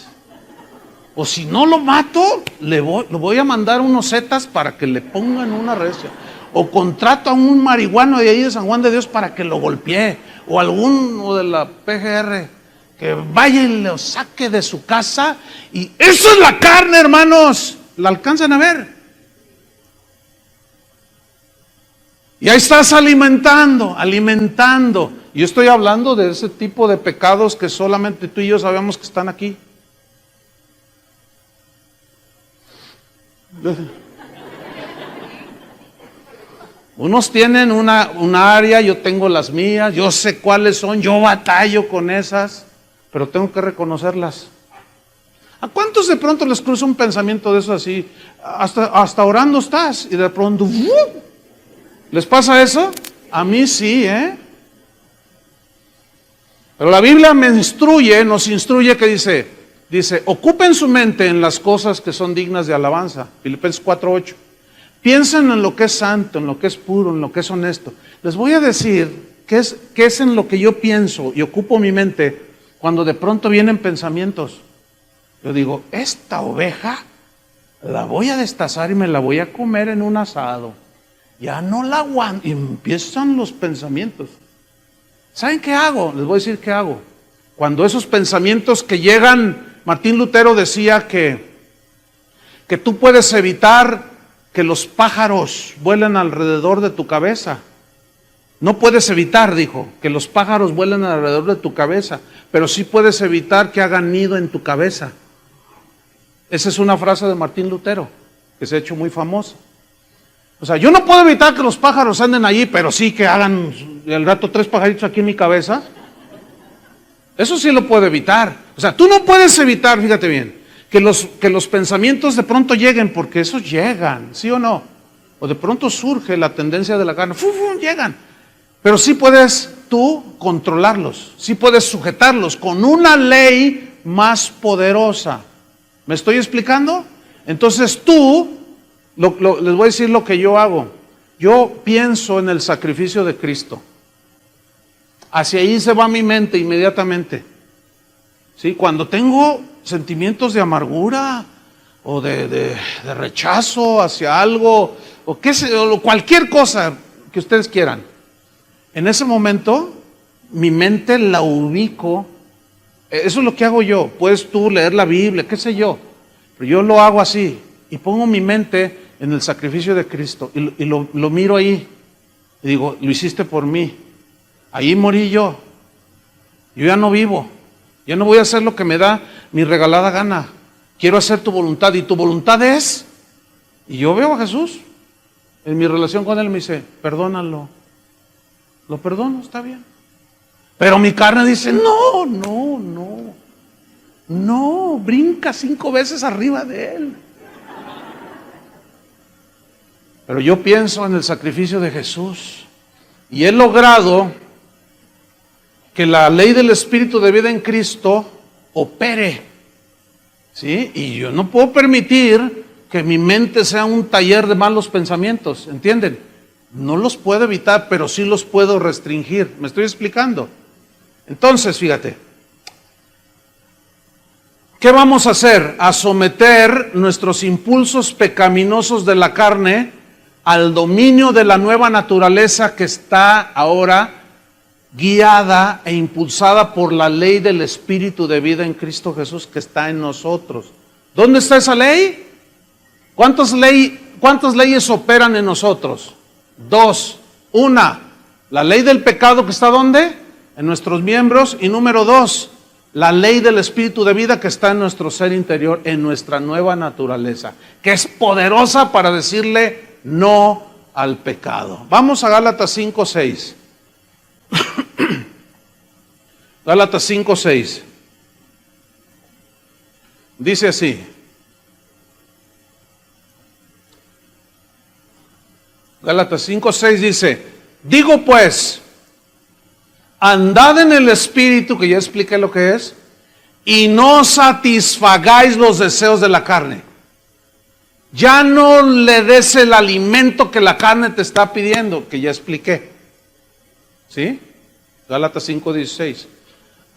O si no lo mato, lo voy a mandar unos zetas para que le pongan una recia. O contrato a un marihuano de ahí de San Juan de Dios para que lo golpee. O alguno de la PGR que vaya y lo saque de su casa. Y eso es la carne, hermanos. ¿La alcanzan a ver? Y ahí estás alimentando. Yo estoy hablando de ese tipo de pecados que solamente tú y yo sabemos que están aquí. Unos tienen una área, yo tengo las mías, yo sé cuáles son, yo batallo con esas, pero tengo que reconocerlas. ¿A cuántos de pronto les cruza un pensamiento de eso así? Hasta orando estás y de pronto ¿les pasa eso? A mí sí, Pero la Biblia nos instruye que dice, ocupen su mente en las cosas que son dignas de alabanza. Filipenses 4:8. Piensen en lo que es santo, en lo que es puro, en lo que es honesto. Les voy a decir qué es en lo que yo pienso y ocupo mi mente cuando de pronto vienen pensamientos? Yo digo, esta oveja la voy a destazar y me la voy a comer en un asado. Ya no la aguanto. Y empiezan los pensamientos. ¿Saben qué hago? Les voy a decir qué hago. Cuando esos pensamientos que llegan, Martín Lutero decía que tú puedes evitar que los pájaros vuelen alrededor de tu cabeza. No puedes evitar, dijo, que los pájaros vuelen alrededor de tu cabeza, pero sí puedes evitar que hagan nido en tu cabeza. Esa es una frase de Martín Lutero, que se ha hecho muy famosa. O sea, yo no puedo evitar que los pájaros anden allí, pero sí que hagan al rato 3 pajaritos aquí en mi cabeza. Eso sí lo puedo evitar. O sea, tú no puedes evitar, fíjate bien, que los pensamientos de pronto lleguen, porque esos llegan, ¿sí o no? O de pronto surge la tendencia de la carne, llegan. Pero sí puedes tú controlarlos, sí puedes sujetarlos con una ley más poderosa. ¿Me estoy explicando? Entonces tú, les voy a decir lo que yo hago. Yo pienso en el sacrificio de Cristo. Hacia ahí se va mi mente inmediatamente. ¿Sí? Cuando tengo sentimientos de amargura o de rechazo hacia algo, o qué sé, o cualquier cosa que ustedes quieran, en ese momento mi mente la ubico. Eso es lo que hago yo. Puedes tú leer la Biblia, qué sé yo, pero yo lo hago así y pongo mi mente en el sacrificio de Cristo y lo miro ahí y digo, lo hiciste por mí, ahí morí yo ya no vivo, ya no voy a hacer lo que me da mi regalada gana, quiero hacer tu voluntad. Y tu voluntad es, y yo veo a Jesús en mi relación con Él, me dice, perdónalo. Lo perdono, está bien. Pero mi carne dice, no, brinca 5 veces arriba de Él. Pero yo pienso en el sacrificio de Jesús y he logrado que la ley del Espíritu de vida en Cristo opere, ¿sí? Y yo no puedo permitir que mi mente sea un taller de malos pensamientos, ¿entienden? No los puedo evitar, pero sí los puedo restringir. ¿Me estoy explicando? Entonces, fíjate, ¿qué vamos a hacer? A someter nuestros impulsos pecaminosos de la carne al dominio de la nueva naturaleza que está ahora guiada e impulsada por la ley del Espíritu de vida en Cristo Jesús que está en nosotros. ¿Dónde está esa ley? ¿Cuántas leyes operan en nosotros? 2. Una, la ley del pecado que está ¿dónde? En nuestros miembros. Y número 2, la ley del Espíritu de vida que está en nuestro ser interior, en nuestra nueva naturaleza, que es poderosa para decirle no al pecado. Vamos a Gálatas 5:6. Gálatas 5:6. Dice así. Gálatas 5:6 dice, digo pues, andad en el Espíritu, que ya expliqué lo que es, y no satisfagáis los deseos de la carne. Ya no le des el alimento que la carne te está pidiendo, que ya expliqué. ¿Sí? Gálatas 5:16.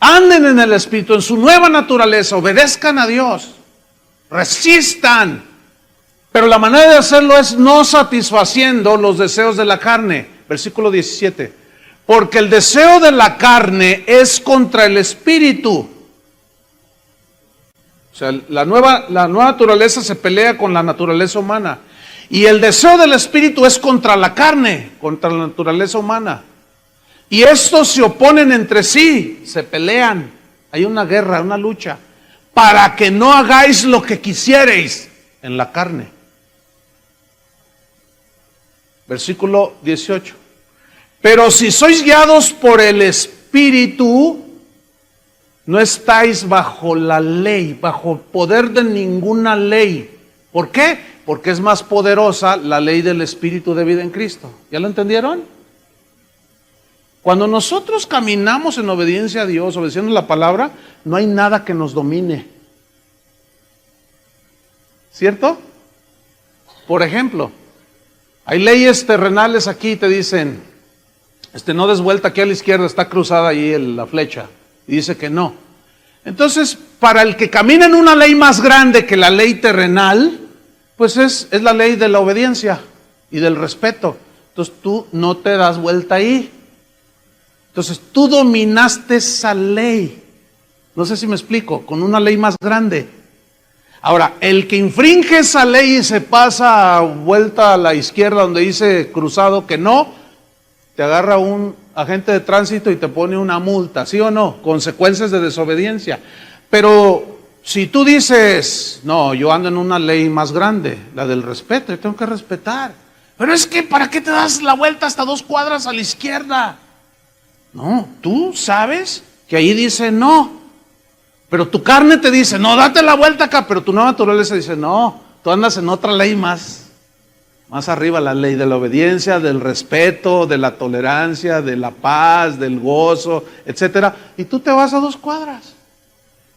Anden en el Espíritu, en su nueva naturaleza, obedezcan a Dios, resistan. Pero la manera de hacerlo es no satisfaciendo los deseos de la carne. Versículo 17. Porque el deseo de la carne es contra el Espíritu. O sea, la nueva naturaleza se pelea con la naturaleza humana. Y el deseo del Espíritu es contra la carne, contra la naturaleza humana. Y estos se oponen entre sí, se pelean. Hay una guerra, una lucha. Para que no hagáis lo que quisierais en la carne. Versículo 18. Pero si sois guiados por el Espíritu, no estáis bajo la ley, bajo poder de ninguna ley. ¿Por qué? Porque es más poderosa la ley del Espíritu de vida en Cristo. ¿Ya lo entendieron? Cuando nosotros caminamos en obediencia a Dios, obedeciendo la palabra, no hay nada que nos domine. ¿Cierto? Por ejemplo, hay leyes terrenales aquí, te dicen, No des vuelta, aquí a la izquierda está cruzada ahí la flecha. Y dice que no. Entonces, para el que camina en una ley más grande que la ley terrenal, pues es la ley de la obediencia y del respeto. Entonces tú no te das vuelta ahí. Entonces tú dominaste esa ley. No sé si me explico, con una ley más grande. Ahora, el que infringe esa ley y se pasa vuelta a la izquierda donde dice cruzado que no, te agarra un agente de tránsito y te pone una multa, ¿sí o no? Consecuencias de desobediencia. Pero si tú dices, no, yo ando en una ley más grande, la del respeto, yo tengo que respetar. Pero es que, ¿para qué te das la vuelta hasta 2 cuadras a la izquierda? No, tú sabes que ahí dice no. Pero tu carne te dice, no, date la vuelta acá. Pero tu nueva naturaleza dice, no, tú andas en otra ley más arriba, la ley de la obediencia, del respeto, de la tolerancia, de la paz, del gozo, etcétera. Y tú te vas a 2 cuadras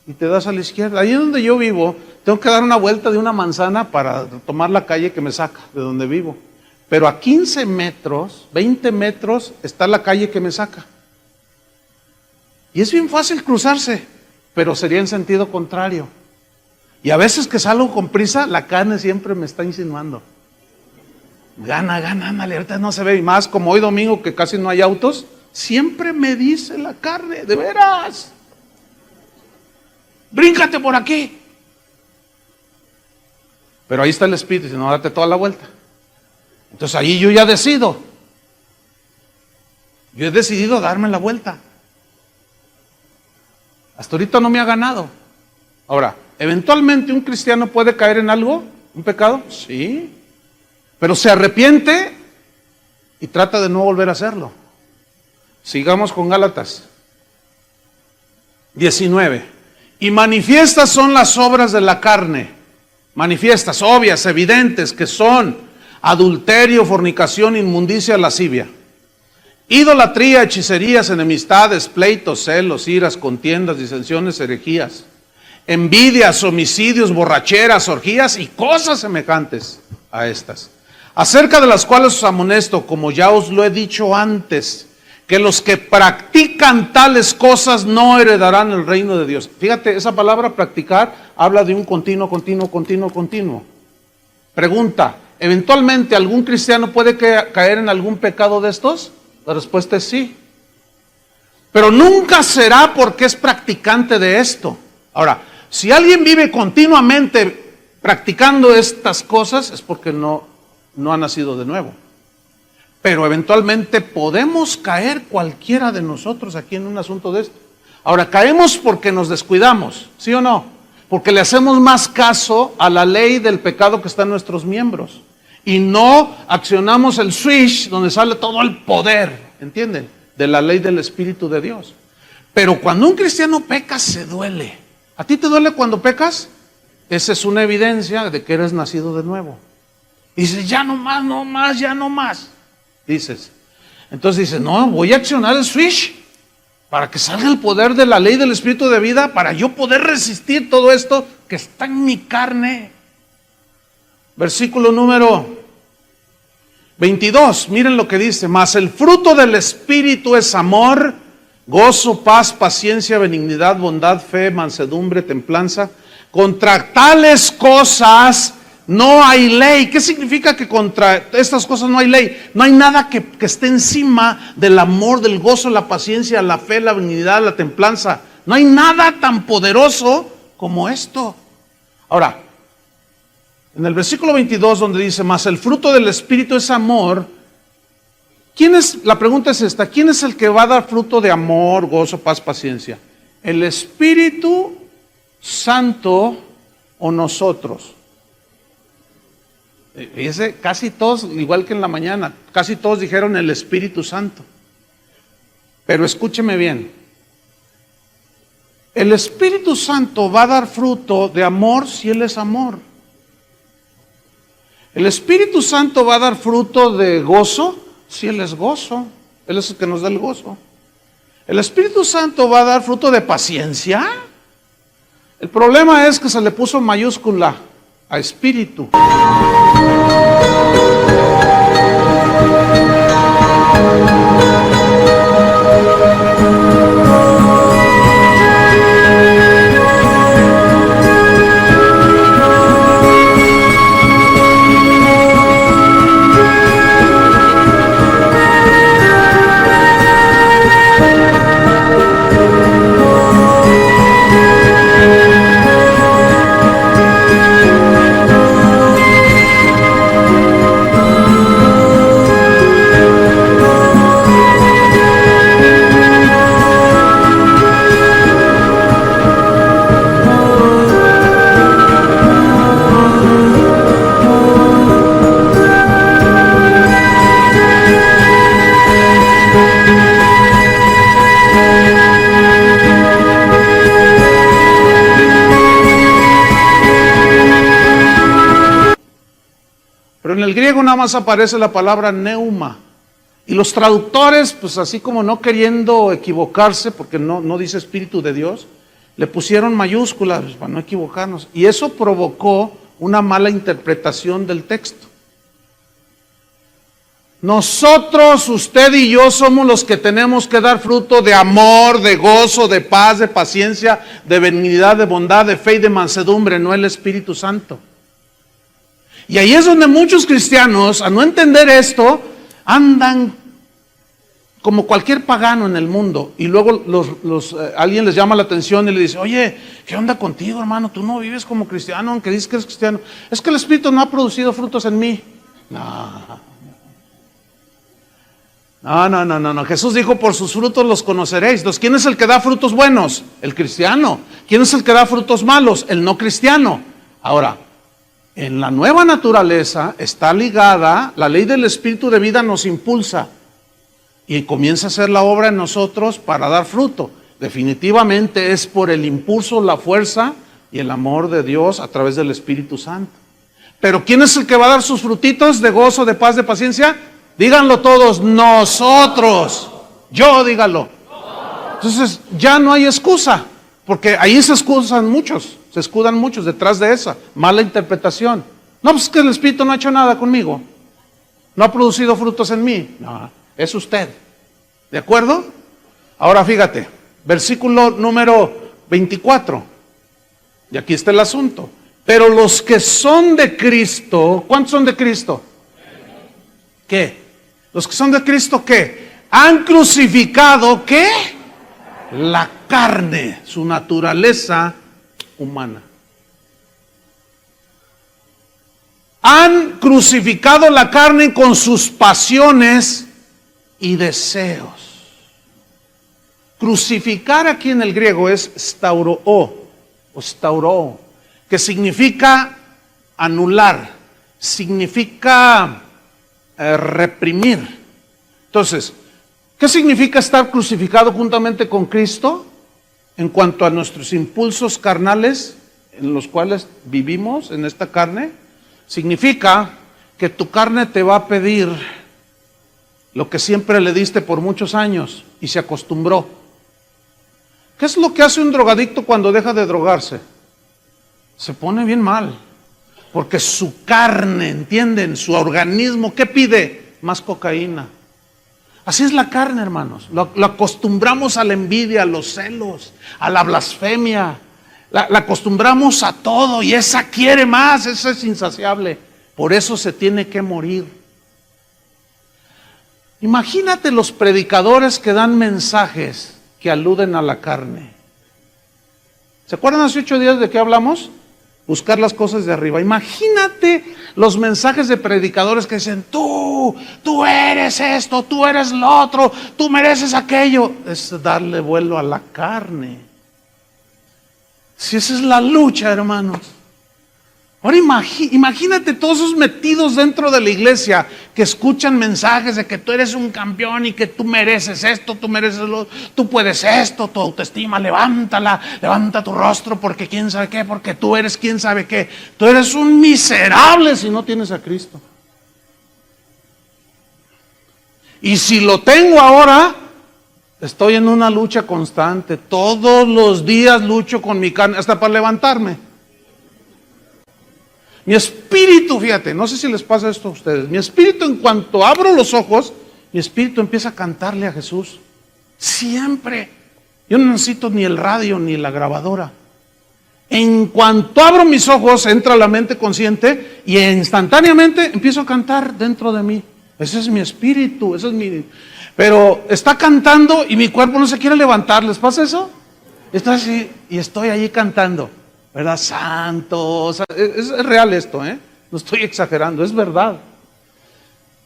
y te das a la izquierda. Ahí donde yo vivo, tengo que dar una vuelta de una manzana para tomar la calle que me saca de donde vivo. Pero a 15 metros, 20 metros, está la calle que me saca. Y es bien fácil cruzarse, pero sería en sentido contrario. Y a veces que salgo con prisa, la carne siempre me está insinuando. Gana, ándale, ahorita no se ve. Y más como hoy domingo que casi no hay autos, siempre me dice la carne, de veras. Bríncate por aquí. Pero ahí está el Espíritu, dice, no, date toda la vuelta. Entonces ahí yo ya decido. Yo he decidido darme la vuelta. Hasta ahorita no me ha ganado. Ahora, ¿eventualmente un cristiano puede caer en algo? ¿Un pecado? Sí. Pero se arrepiente y trata de no volver a hacerlo. Sigamos con Gálatas 19. Y manifiestas son las obras de la carne. Manifiestas, obvias, evidentes, que son adulterio, fornicación, inmundicia, lascivia. Idolatría, hechicerías, enemistades, pleitos, celos, iras, contiendas, disensiones, herejías, envidias, homicidios, borracheras, orgías y cosas semejantes a estas, acerca de las cuales os amonesto, como ya os lo he dicho antes, que los que practican tales cosas no heredarán el reino de Dios. Fíjate, esa palabra practicar habla de un continuo. Pregunta, ¿eventualmente algún cristiano puede caer en algún pecado de estos? La respuesta es sí. Pero nunca será porque es practicante de esto. Ahora, si alguien vive continuamente practicando estas cosas, es porque no ha nacido de nuevo. Pero eventualmente podemos caer cualquiera de nosotros aquí en un asunto de esto. Ahora, caemos porque nos descuidamos, ¿sí o no? Porque le hacemos más caso a la ley del pecado que está en nuestros miembros. Y no accionamos el switch donde sale todo el poder, ¿entienden? De la ley del Espíritu de Dios. Pero cuando un cristiano peca, se duele. ¿A ti te duele cuando pecas? Esa es una evidencia de que eres nacido de nuevo. Y dices, ya no más. Dices. Entonces dices, no, voy a accionar el switch para que salga el poder de la ley del Espíritu de vida, para yo poder resistir todo esto que está en mi carne. Versículo número 22, miren lo que dice, mas el fruto del Espíritu es amor, gozo, paz, paciencia, benignidad, bondad, fe, mansedumbre, templanza. Contra tales cosas no hay ley. ¿Qué significa que contra estas cosas no hay ley? No hay nada que esté encima del amor, del gozo, la paciencia, la fe, la benignidad, la templanza. No hay nada tan poderoso como esto. Ahora, en el versículo 22 donde dice, mas el fruto del Espíritu es amor, la pregunta es esta, ¿quién es el que va a dar fruto de amor, gozo, paz, paciencia? ¿El Espíritu Santo o nosotros? Fíjese, casi todos, igual que en la mañana, casi todos dijeron el Espíritu Santo. Pero escúcheme bien, el Espíritu Santo va a dar fruto de amor si Él es amor. El Espíritu Santo va a dar fruto de gozo si Él es gozo. Él es el que nos da el gozo. El Espíritu Santo va a dar fruto de paciencia. El problema es que se le puso mayúscula a espíritu. el griego nada más aparece la palabra neuma. Y los traductores, pues así como no queriendo equivocarse, porque no dice Espíritu de Dios, le pusieron mayúsculas para no equivocarnos. Y eso provocó una mala interpretación del texto. Nosotros, usted y yo, somos los que tenemos que dar fruto de amor, de gozo, de paz, de paciencia, de benignidad, de bondad, de fe y de mansedumbre, no el Espíritu Santo. Y ahí es donde muchos cristianos, a no entender esto, andan como cualquier pagano en el mundo. Y luego alguien les llama la atención y le dice, oye, ¿qué onda contigo, hermano? Tú no vives como cristiano, aunque dices que eres cristiano. Es que el Espíritu no ha producido frutos en mí. No. Jesús dijo, por sus frutos los conoceréis. Entonces, ¿quién es el que da frutos buenos? El cristiano. ¿Quién es el que da frutos malos? El no cristiano. Ahora, en la nueva naturaleza está ligada, la ley del Espíritu de vida nos impulsa y comienza a hacer la obra en nosotros para dar fruto. Definitivamente es por el impulso, la fuerza y el amor de Dios a través del Espíritu Santo. Pero ¿quién es el que va a dar sus frutitos de gozo, de paz, de paciencia? Díganlo todos, nosotros. Yo, díganlo. Entonces ya no hay excusa, porque ahí se escudan muchos detrás de esa mala interpretación. No, pues es que el Espíritu no ha hecho nada conmigo, no ha producido frutos en mí. No, es usted. ¿De acuerdo? Ahora fíjate, versículo número 24. Y aquí está el asunto. Pero los que son de Cristo, ¿cuántos son de Cristo? ¿Qué? Los que son de Cristo, ¿qué? Han crucificado, ¿qué? La carne, su naturaleza humana. Han crucificado la carne con sus pasiones y deseos. Crucificar aquí en el griego es stauroo, o stauroo, que significa anular, significa reprimir. Entonces, ¿qué significa estar crucificado juntamente con Cristo? En cuanto a nuestros impulsos carnales en los cuales vivimos en esta carne, significa que tu carne te va a pedir lo que siempre le diste por muchos años y se acostumbró. ¿Qué es lo que hace un drogadicto cuando deja de drogarse? Se pone bien mal, porque su carne, ¿entienden? Su organismo, ¿qué pide? Más cocaína. Así es la carne, hermanos. Lo acostumbramos a la envidia, a los celos, a la blasfemia. La acostumbramos a todo y esa quiere más, esa es insaciable. Por eso se tiene que morir. Imagínate los predicadores que dan mensajes que aluden a la carne. ¿Se acuerdan hace 8 días de qué hablamos? Buscar las cosas de arriba. Imagínate los mensajes de predicadores que dicen, tú eres esto, tú eres lo otro, tú mereces aquello. Es darle vuelo a la carne. Si esa es la lucha, hermanos. Ahora imagínate todos esos metidos dentro de la iglesia que escuchan mensajes de que tú eres un campeón y que tú mereces esto, tú mereces lo otro, tú puedes esto, tu autoestima, levántala, levanta tu rostro porque quién sabe qué, porque tú eres quién sabe qué. Tú eres un miserable si no tienes a Cristo. Y si lo tengo ahora, estoy en una lucha constante. Todos los días lucho con mi carne, hasta para levantarme. Mi espíritu, fíjate, no sé si les pasa esto a ustedes. Mi espíritu, en cuanto abro los ojos, mi espíritu empieza a cantarle a Jesús. Siempre. Yo no necesito ni el radio ni la grabadora. En cuanto abro mis ojos, entra la mente consciente y instantáneamente empiezo a cantar dentro de mí. Ese es mi espíritu, ese es mi... Pero está cantando y mi cuerpo no se quiere levantar. ¿Les pasa eso? Estoy así y estoy allí cantando. ¿Verdad? Santo. Es real esto, ¿eh? No estoy exagerando, es verdad.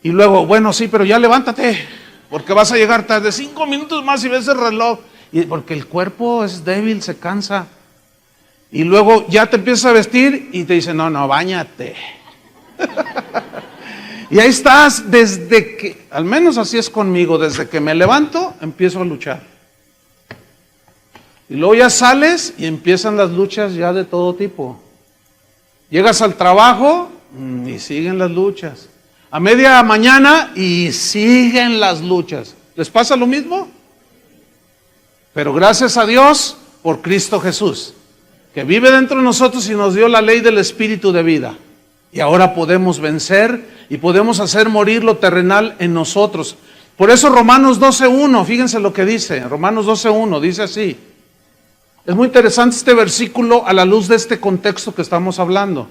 Y luego, bueno, sí, pero ya levántate, porque vas a llegar tarde. 5 minutos más y ves el reloj. Y porque el cuerpo es débil, se cansa. Y luego ya te empiezas a vestir y te dicen, no, báñate. Y ahí estás desde que, al menos así es conmigo, desde que me levanto, empiezo a luchar. Y luego ya sales y empiezan las luchas ya de todo tipo. Llegas al trabajo y siguen las luchas. a media mañana y siguen las luchas. ¿Les pasa lo mismo? Pero gracias a Dios por Cristo Jesús, que vive dentro de nosotros y nos dio la ley del Espíritu de vida. Y ahora podemos vencer y podemos hacer morir lo terrenal en nosotros. Por eso Romanos 12:1, fíjense lo que dice, Romanos 12:1, dice así. Es muy interesante este versículo a la luz de este contexto que estamos hablando.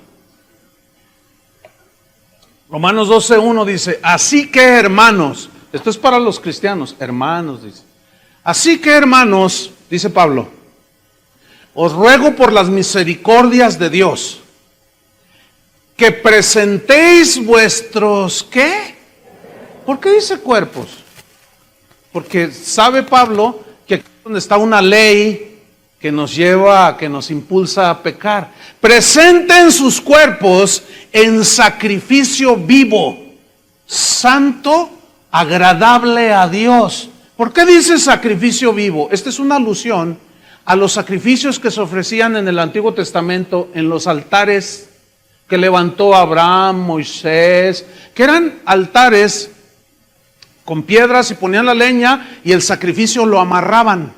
Romanos 12:1 dice, así que hermanos, esto es para los cristianos, hermanos, dice. Así que hermanos, dice Pablo, os ruego por las misericordias de Dios, que presentéis vuestros, ¿qué? ¿Por qué dice cuerpos? Porque sabe Pablo que aquí es donde está una ley que nos lleva, que nos impulsa a pecar. Presenten sus cuerpos en sacrificio vivo, santo, agradable a Dios. ¿Por qué dice sacrificio vivo? Esta es una alusión a los sacrificios que se ofrecían en el Antiguo Testamento en los altares que levantó Abraham, Moisés, que eran altares con piedras y ponían la leña y el sacrificio lo amarraban.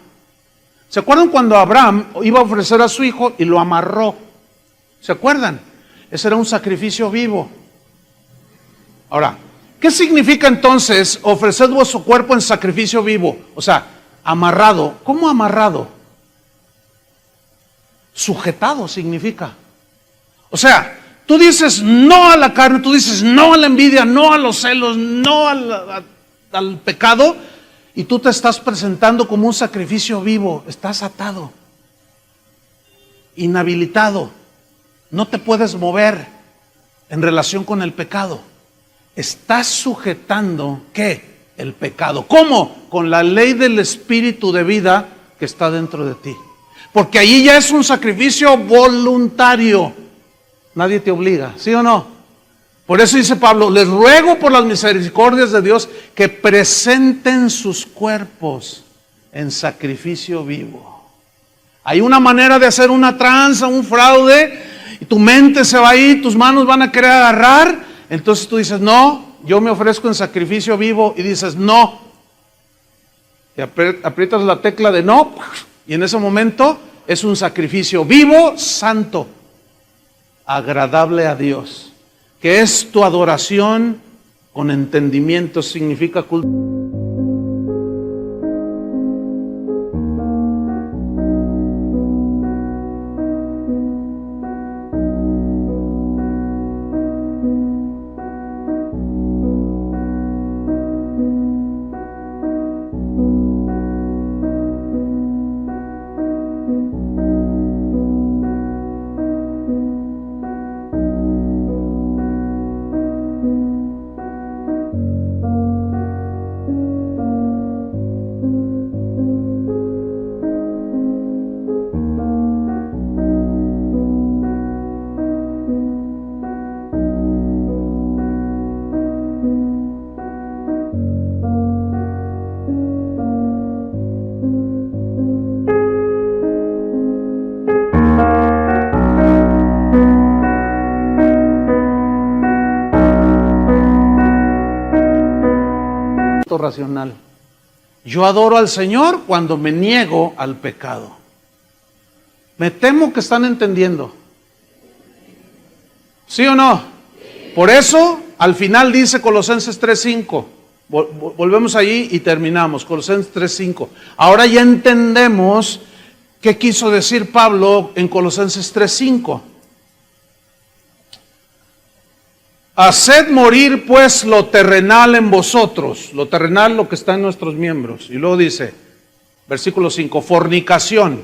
¿Se acuerdan cuando Abraham iba a ofrecer a su hijo y lo amarró? ¿Se acuerdan? Ese era un sacrificio vivo. Ahora, ¿qué significa entonces ofrecer vuestro cuerpo en sacrificio vivo? O sea, amarrado. ¿Cómo amarrado? Sujetado significa. O sea, tú dices no a la carne, tú dices no a la envidia, no a los celos, no al pecado, y tú te estás presentando como un sacrificio vivo. Estás atado, inhabilitado, no te puedes mover en relación con el pecado. Estás sujetando, ¿qué? El pecado. ¿Cómo? Con la ley del Espíritu de vida que está dentro de ti. Porque allí ya es un sacrificio voluntario. Nadie te obliga, ¿sí o no? Por eso dice Pablo, les ruego por las misericordias de Dios que presenten sus cuerpos en sacrificio vivo. Hay una manera de hacer una tranza, un fraude, y tu mente se va a ir, tus manos van a querer agarrar. Entonces tú dices, no, yo me ofrezco en sacrificio vivo, y dices, no. Y aprietas la tecla de no, y en ese momento es un sacrificio vivo, santo, agradable a Dios, que es tu adoración con entendimiento, significa culto. Racional. Yo adoro al Señor cuando me niego al pecado. Me temo que están entendiendo. ¿Sí o no? Por eso, al final dice Colosenses 3:5. Volvemos allí y terminamos. Colosenses 3:5. Ahora ya entendemos qué quiso decir Pablo en Colosenses 3:5. Haced morir pues lo terrenal en vosotros, lo terrenal, lo que está en nuestros miembros. Y luego dice, versículo 5, fornicación.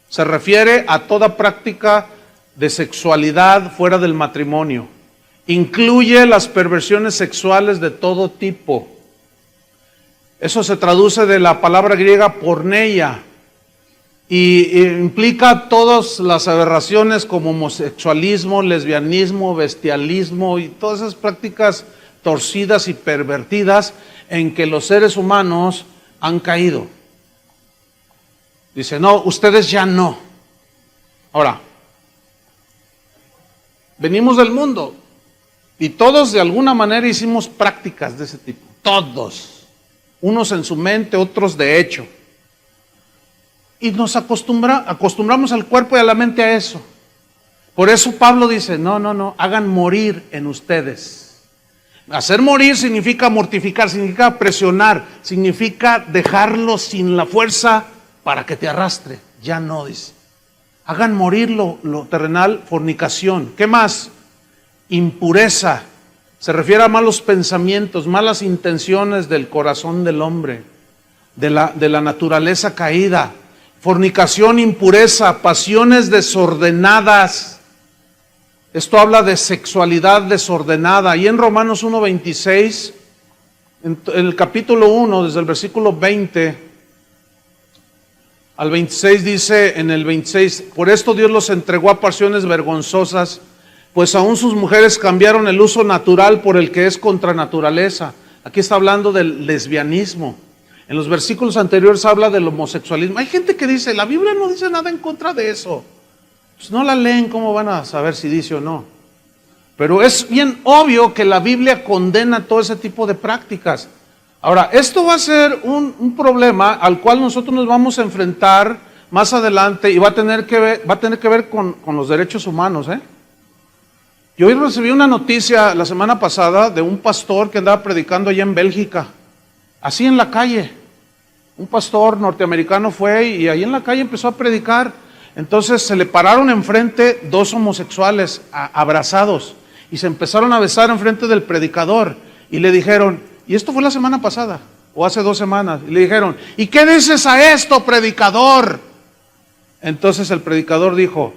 Se refiere a toda práctica de sexualidad fuera del matrimonio. Incluye las perversiones sexuales de todo tipo. Eso se traduce de la palabra griega porneia. Y implica todas las aberraciones como homosexualismo, lesbianismo, bestialismo y todas esas prácticas torcidas y pervertidas en que los seres humanos han caído. Dice, no, ustedes ya no. Ahora, venimos del mundo. Y todos de alguna manera hicimos prácticas de ese tipo. Todos. Unos en su mente, otros de hecho. Y nos acostumbramos al cuerpo y a la mente a eso. Por eso Pablo dice, no, hagan morir en ustedes. Hacer morir significa mortificar, significa presionar, significa dejarlo sin la fuerza para que te arrastre. Ya no, dice. Hagan morir lo terrenal, fornicación. ¿Qué más? Impureza. Se refiere a malos pensamientos, malas intenciones del corazón del hombre, de la naturaleza caída. Fornicación, impureza, pasiones desordenadas. Esto habla de sexualidad desordenada. Y en Romanos 1:26, en el capítulo 1, desde el versículo 20 al 26, dice en el 26, por esto Dios los entregó a pasiones vergonzosas, pues aún sus mujeres cambiaron el uso natural por el que es contra naturaleza. Aquí está hablando del lesbianismo. En los versículos anteriores habla del homosexualismo. Hay gente que dice, la Biblia no dice nada en contra de eso. Pues no la leen, ¿cómo van a saber si dice o no? Pero es bien obvio que la Biblia condena todo ese tipo de prácticas. Ahora, esto va a ser un problema al cual nosotros nos vamos a enfrentar más adelante y va a tener que ver con los derechos humanos, Yo hoy recibí una noticia la semana pasada de un pastor que andaba predicando allá en Bélgica, así en la calle. Un pastor norteamericano fue y ahí en la calle empezó a predicar. Entonces se le pararon enfrente dos homosexuales abrazados y se empezaron a besar enfrente del predicador y le dijeron, y esto fue la semana pasada o hace 2 semanas, y le dijeron, ¿y qué dices a esto, predicador? Entonces el predicador dijo,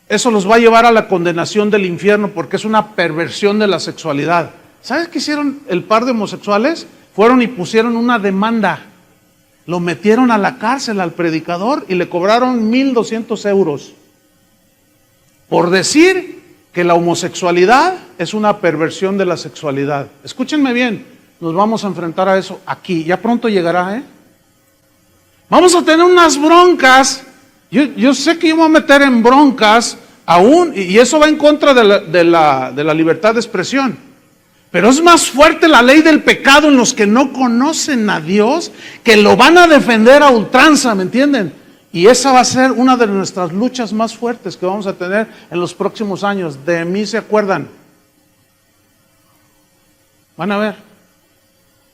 eso los va a llevar a la condenación del infierno porque es una perversión de la sexualidad. ¿Sabes qué hicieron el par de homosexuales? Fueron y pusieron una demanda. Lo metieron a la cárcel al predicador y le cobraron 1,200 euros por decir que la homosexualidad es una perversión de la sexualidad. Escúchenme bien, nos vamos a enfrentar a eso aquí. Ya pronto llegará, Vamos a tener unas broncas. Yo sé que yo me voy a meter en broncas aún, y eso va en contra de la libertad de expresión. Pero es más fuerte la ley del pecado en los que no conocen a Dios, que lo van a defender a ultranza, ¿me entienden? Y esa va a ser una de nuestras luchas más fuertes que vamos a tener en los próximos años. De mí se acuerdan. Van a ver.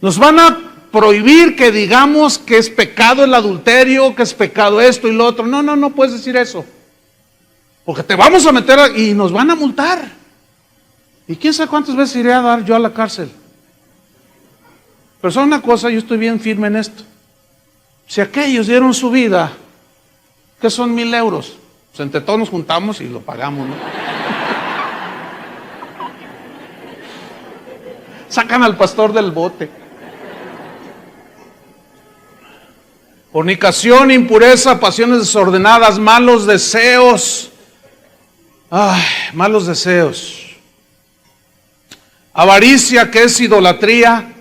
Nos van a prohibir que digamos que es pecado el adulterio, que es pecado esto y lo otro. No puedes decir eso. Porque te vamos a meter y nos van a multar. Y quién sabe cuántas veces iré a dar yo a la cárcel. Pero sabe una cosa, yo estoy bien firme en esto. Si aquellos dieron su vida, ¿qué son 1,000 euros? Pues entre todos nos juntamos y lo pagamos, ¿no? Sacan al pastor del bote. Fornicación, impureza, pasiones desordenadas, malos deseos. Ay, malos deseos. Avaricia, que es idolatría.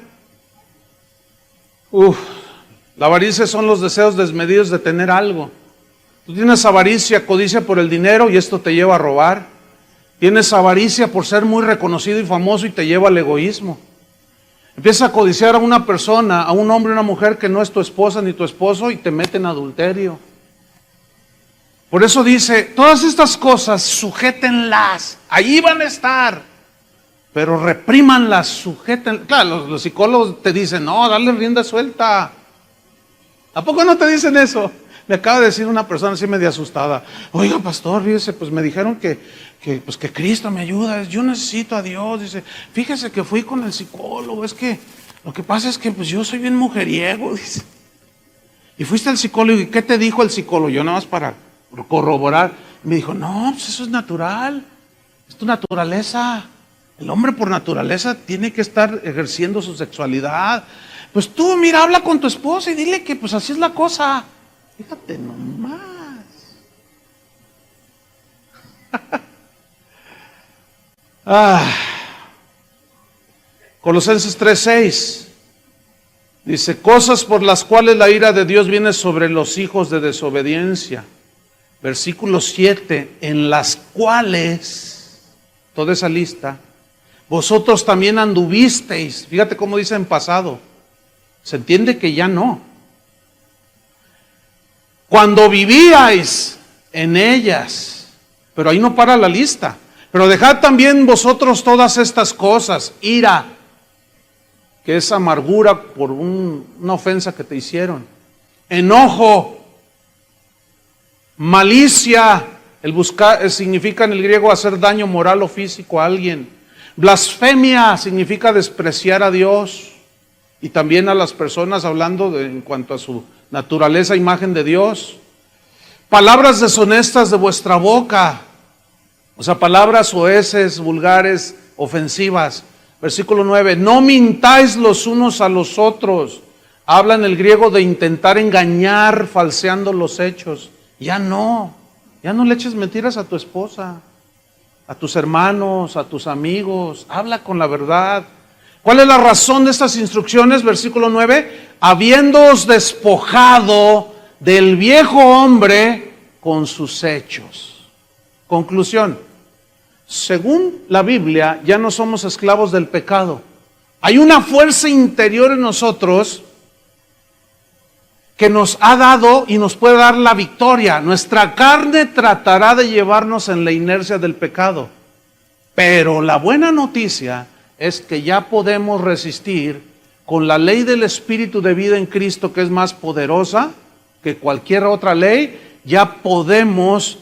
La avaricia son los deseos desmedidos de tener algo. Tú tienes avaricia, codicia por el dinero y esto te lleva a robar. Tienes avaricia por ser muy reconocido y famoso y te lleva al egoísmo. Empiezas a codiciar a una persona, a un hombre o una mujer que no es tu esposa ni tu esposo y te mete en adulterio. Por eso dice, todas estas cosas sujétenlas, ahí van a estar, pero reprímanlas, sujétenlas. Claro, los psicólogos te dicen, no, dale rienda suelta. ¿A poco no te dicen eso? Me acaba de decir una persona así medio asustada, oiga pastor, fíjese, pues me dijeron que Cristo me ayuda, yo necesito a Dios. Dice, fíjese que fui con el psicólogo, es que lo que pasa es que pues yo soy bien mujeriego, dice. Y fuiste al psicólogo, ¿y qué te dijo el psicólogo? Yo nada más para corroborar. Me dijo, no, pues eso es natural, es tu naturaleza. El hombre por naturaleza tiene que estar ejerciendo su sexualidad. Pues tú, mira, habla con tu esposa y dile que pues así es la cosa. Fíjate nomás. Colosenses 3:6 dice, cosas por las cuales la ira de Dios viene sobre los hijos de desobediencia. Versículo 7, en las cuales toda esa lista, vosotros también anduvisteis. Fíjate cómo dice en pasado. Se entiende que ya no. Cuando vivíais en ellas. Pero ahí no para la lista. Pero dejad también vosotros todas estas cosas. Ira, que es amargura por una ofensa que te hicieron. Enojo, malicia, el buscar significa en el griego hacer daño moral o físico a alguien. Blasfemia significa despreciar a Dios y también a las personas, hablando en cuanto a su naturaleza, imagen de Dios. Palabras deshonestas de vuestra boca, o sea, palabras soeces, vulgares, ofensivas. Versículo 9, no mintáis los unos a los otros. Habla en el griego de intentar engañar, falseando los hechos. Ya no le eches mentiras a tu esposa, a tus hermanos, a tus amigos. Habla con la verdad. ¿Cuál es la razón de estas instrucciones? Versículo 9, habiéndoos despojado del viejo hombre con sus hechos. Conclusión, según la Biblia, ya no somos esclavos del pecado. Hay una fuerza interior en nosotros que nos ha dado y nos puede dar la victoria. Nuestra carne tratará de llevarnos en la inercia del pecado. Pero la buena noticia es que ya podemos resistir con la ley del Espíritu de vida en Cristo, que es más poderosa que cualquier otra ley. Ya podemos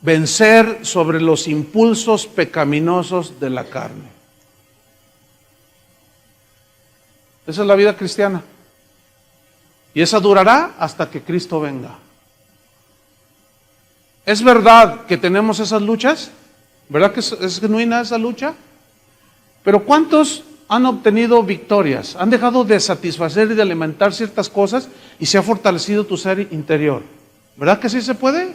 vencer sobre los impulsos pecaminosos de la carne. Esa es la vida cristiana. Y esa durará hasta que Cristo venga. ¿Es verdad que tenemos esas luchas? ¿Verdad que es genuina esa lucha? Pero ¿cuántos han obtenido victorias? Han dejado de satisfacer y de alimentar ciertas cosas y se ha fortalecido tu ser interior. ¿Verdad que sí se puede?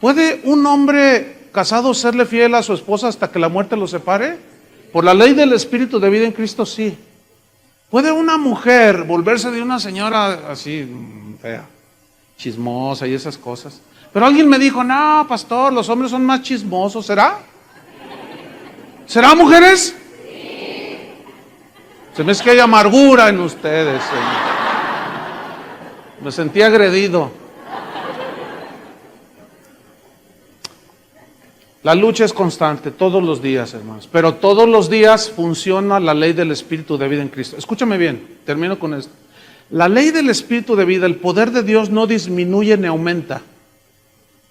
¿Puede un hombre casado serle fiel a su esposa hasta que la muerte lo separe? Por la ley del Espíritu de vida en Cristo, sí. ¿Puede una mujer volverse de una señora así fea, chismosa y esas cosas? Pero alguien me dijo, no, pastor, los hombres son más chismosos. ¿Será? ¿Será, mujeres? Sí. Se me hace que hay amargura en ustedes. Me sentí agredido. La lucha es constante, todos los días, hermanos. Pero todos los días funciona la ley del Espíritu de vida en Cristo. Escúchame bien, termino con esto. La ley del Espíritu de vida, el poder de Dios no disminuye ni aumenta.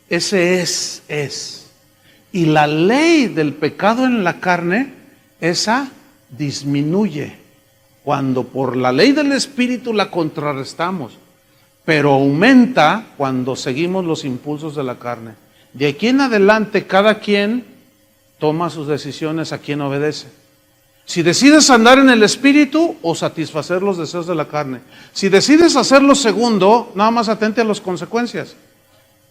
Ese es. Y la ley del pecado en la carne, esa disminuye. Cuando por la ley del Espíritu la contrarrestamos. Pero aumenta cuando seguimos los impulsos de la carne. De aquí en adelante, cada quien toma sus decisiones a quien obedece. Si decides andar en el Espíritu o satisfacer los deseos de la carne. Si decides hacer lo segundo, nada más atente a las consecuencias.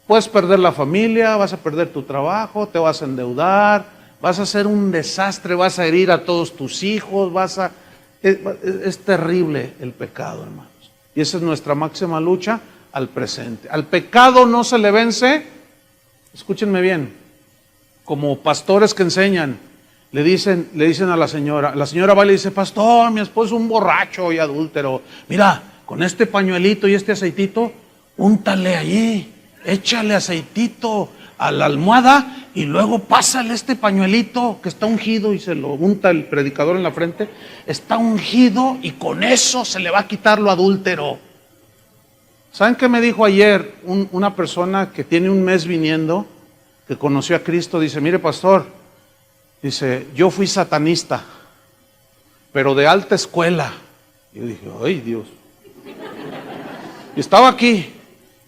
Puedes perder la familia, vas a perder tu trabajo, te vas a endeudar, vas a hacer un desastre, vas a herir a todos tus hijos, es terrible el pecado, hermanos. Y esa es nuestra máxima lucha al presente. Al pecado no se le vence. Escúchenme bien, como pastores que enseñan, le dicen a la señora va y le dice, pastor, mi esposo es un borracho y adúltero, mira, con este pañuelito y este aceitito, úntale allí, échale aceitito a la almohada y luego pásale este pañuelito que está ungido y se lo unta el predicador en la frente, está ungido y con eso se le va a quitar lo adúltero. ¿Saben qué me dijo ayer una persona que tiene un mes viniendo, que conoció a Cristo? Dice, mire pastor, dice, yo fui satanista, pero de alta escuela. Y yo dije, ay Dios. Y estaba aquí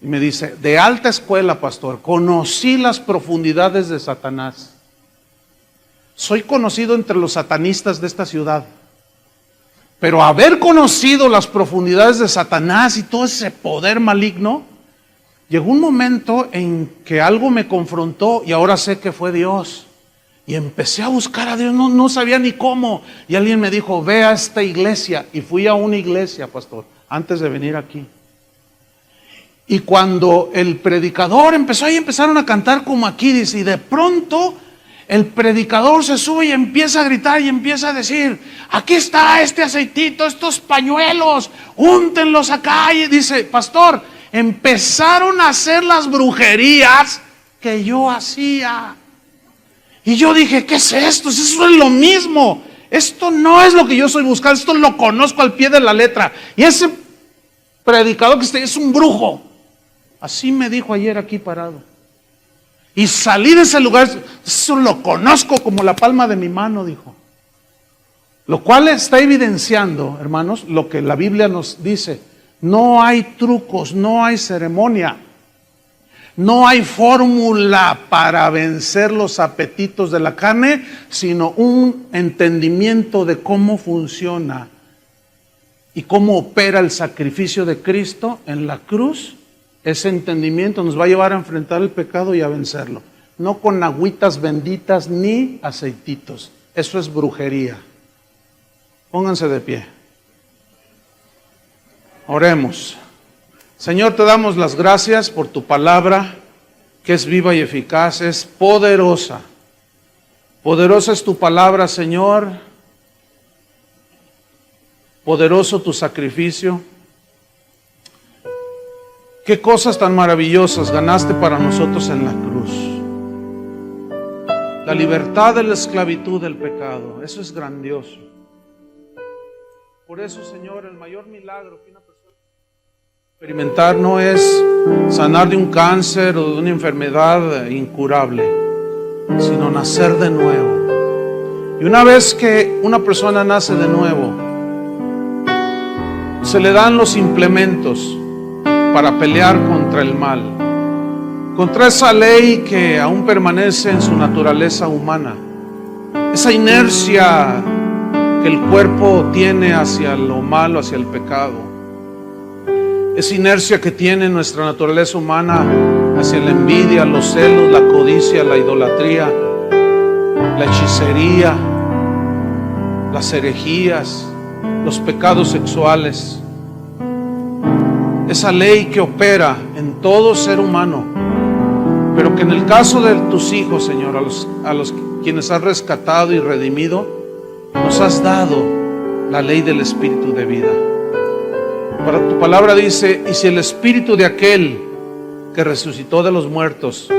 y me dice, de alta escuela, pastor, conocí las profundidades de Satanás. Soy conocido entre los satanistas de esta ciudad. Pero haber conocido las profundidades de Satanás y todo ese poder maligno, llegó un momento en que algo me confrontó y ahora sé que fue Dios. Y empecé a buscar a Dios, no sabía ni cómo. Y alguien me dijo, ve a esta iglesia. Y fui a una iglesia, pastor, antes de venir aquí. Y cuando el predicador empezaron a cantar como aquí, dice, y de pronto el predicador se sube y empieza a gritar y empieza a decir: aquí está este aceitito, estos pañuelos, úntenlos acá. Y dice: pastor, empezaron a hacer las brujerías que yo hacía. Y yo dije: ¿qué es esto? Eso es lo mismo. Esto no es lo que yo estoy buscando. Esto lo conozco al pie de la letra. Y ese predicador que es un brujo. Así me dijo ayer aquí parado. Y salí de ese lugar: eso lo conozco como la palma de mi mano, dijo. Lo cual está evidenciando, hermanos, lo que la Biblia nos dice: no hay trucos, no hay ceremonia, no hay fórmula para vencer los apetitos de la carne, sino un entendimiento de cómo funciona y cómo opera el sacrificio de Cristo en la cruz. Ese entendimiento nos va a llevar a enfrentar el pecado y a vencerlo. No con agüitas benditas ni aceititos. Eso es brujería. Pónganse de pie. Oremos. Señor, te damos las gracias por tu palabra, que es viva y eficaz, es poderosa. Poderosa es tu palabra, Señor. Poderoso tu sacrificio. Qué cosas tan maravillosas ganaste para nosotros en la cruz. La libertad de la esclavitud del pecado. Eso es grandioso. Por eso, Señor, el mayor milagro que una persona puede experimentar no es sanar de un cáncer o de una enfermedad incurable, sino nacer de nuevo. Y una vez que una persona nace de nuevo, se le dan los implementos para pelear contra el mal, contra esa ley que aún permanece en su naturaleza humana, esa inercia que el cuerpo tiene hacia lo malo, hacia el pecado, esa inercia que tiene nuestra naturaleza humana hacia la envidia, los celos, la codicia, la idolatría, la hechicería, las herejías, los pecados sexuales. Esa ley que opera en todo ser humano, pero que en el caso de tus hijos, Señor, a los quienes has rescatado y redimido, nos has dado la ley del Espíritu de vida. Para tu palabra dice: y si el Espíritu de aquel que resucitó de los muertos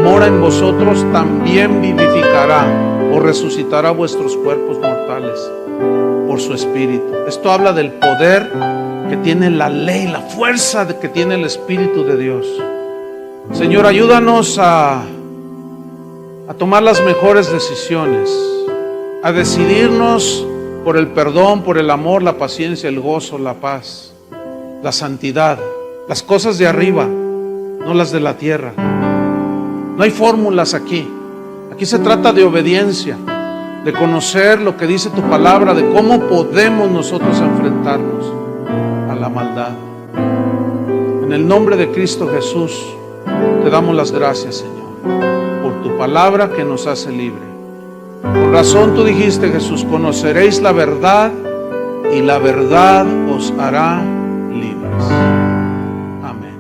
mora en vosotros, también vivificará o resucitará vuestros cuerpos mortales por su Espíritu. Esto habla del poder que tiene la ley, la fuerza que tiene el Espíritu de Dios. Señor, ayúdanos a tomar las mejores decisiones, a decidirnos por el perdón, por el amor, la paciencia, el gozo, la paz, la santidad, las cosas de arriba, no las de la tierra. No hay fórmulas aquí. Aquí se trata de obediencia, de conocer lo que dice tu palabra, de cómo podemos nosotros enfrentarnos a la maldad. En el nombre de Cristo Jesús te damos las gracias, Señor, por tu palabra que nos hace libre. Por razón tú dijiste, Jesús: conoceréis la verdad y la verdad os hará libres. Amén.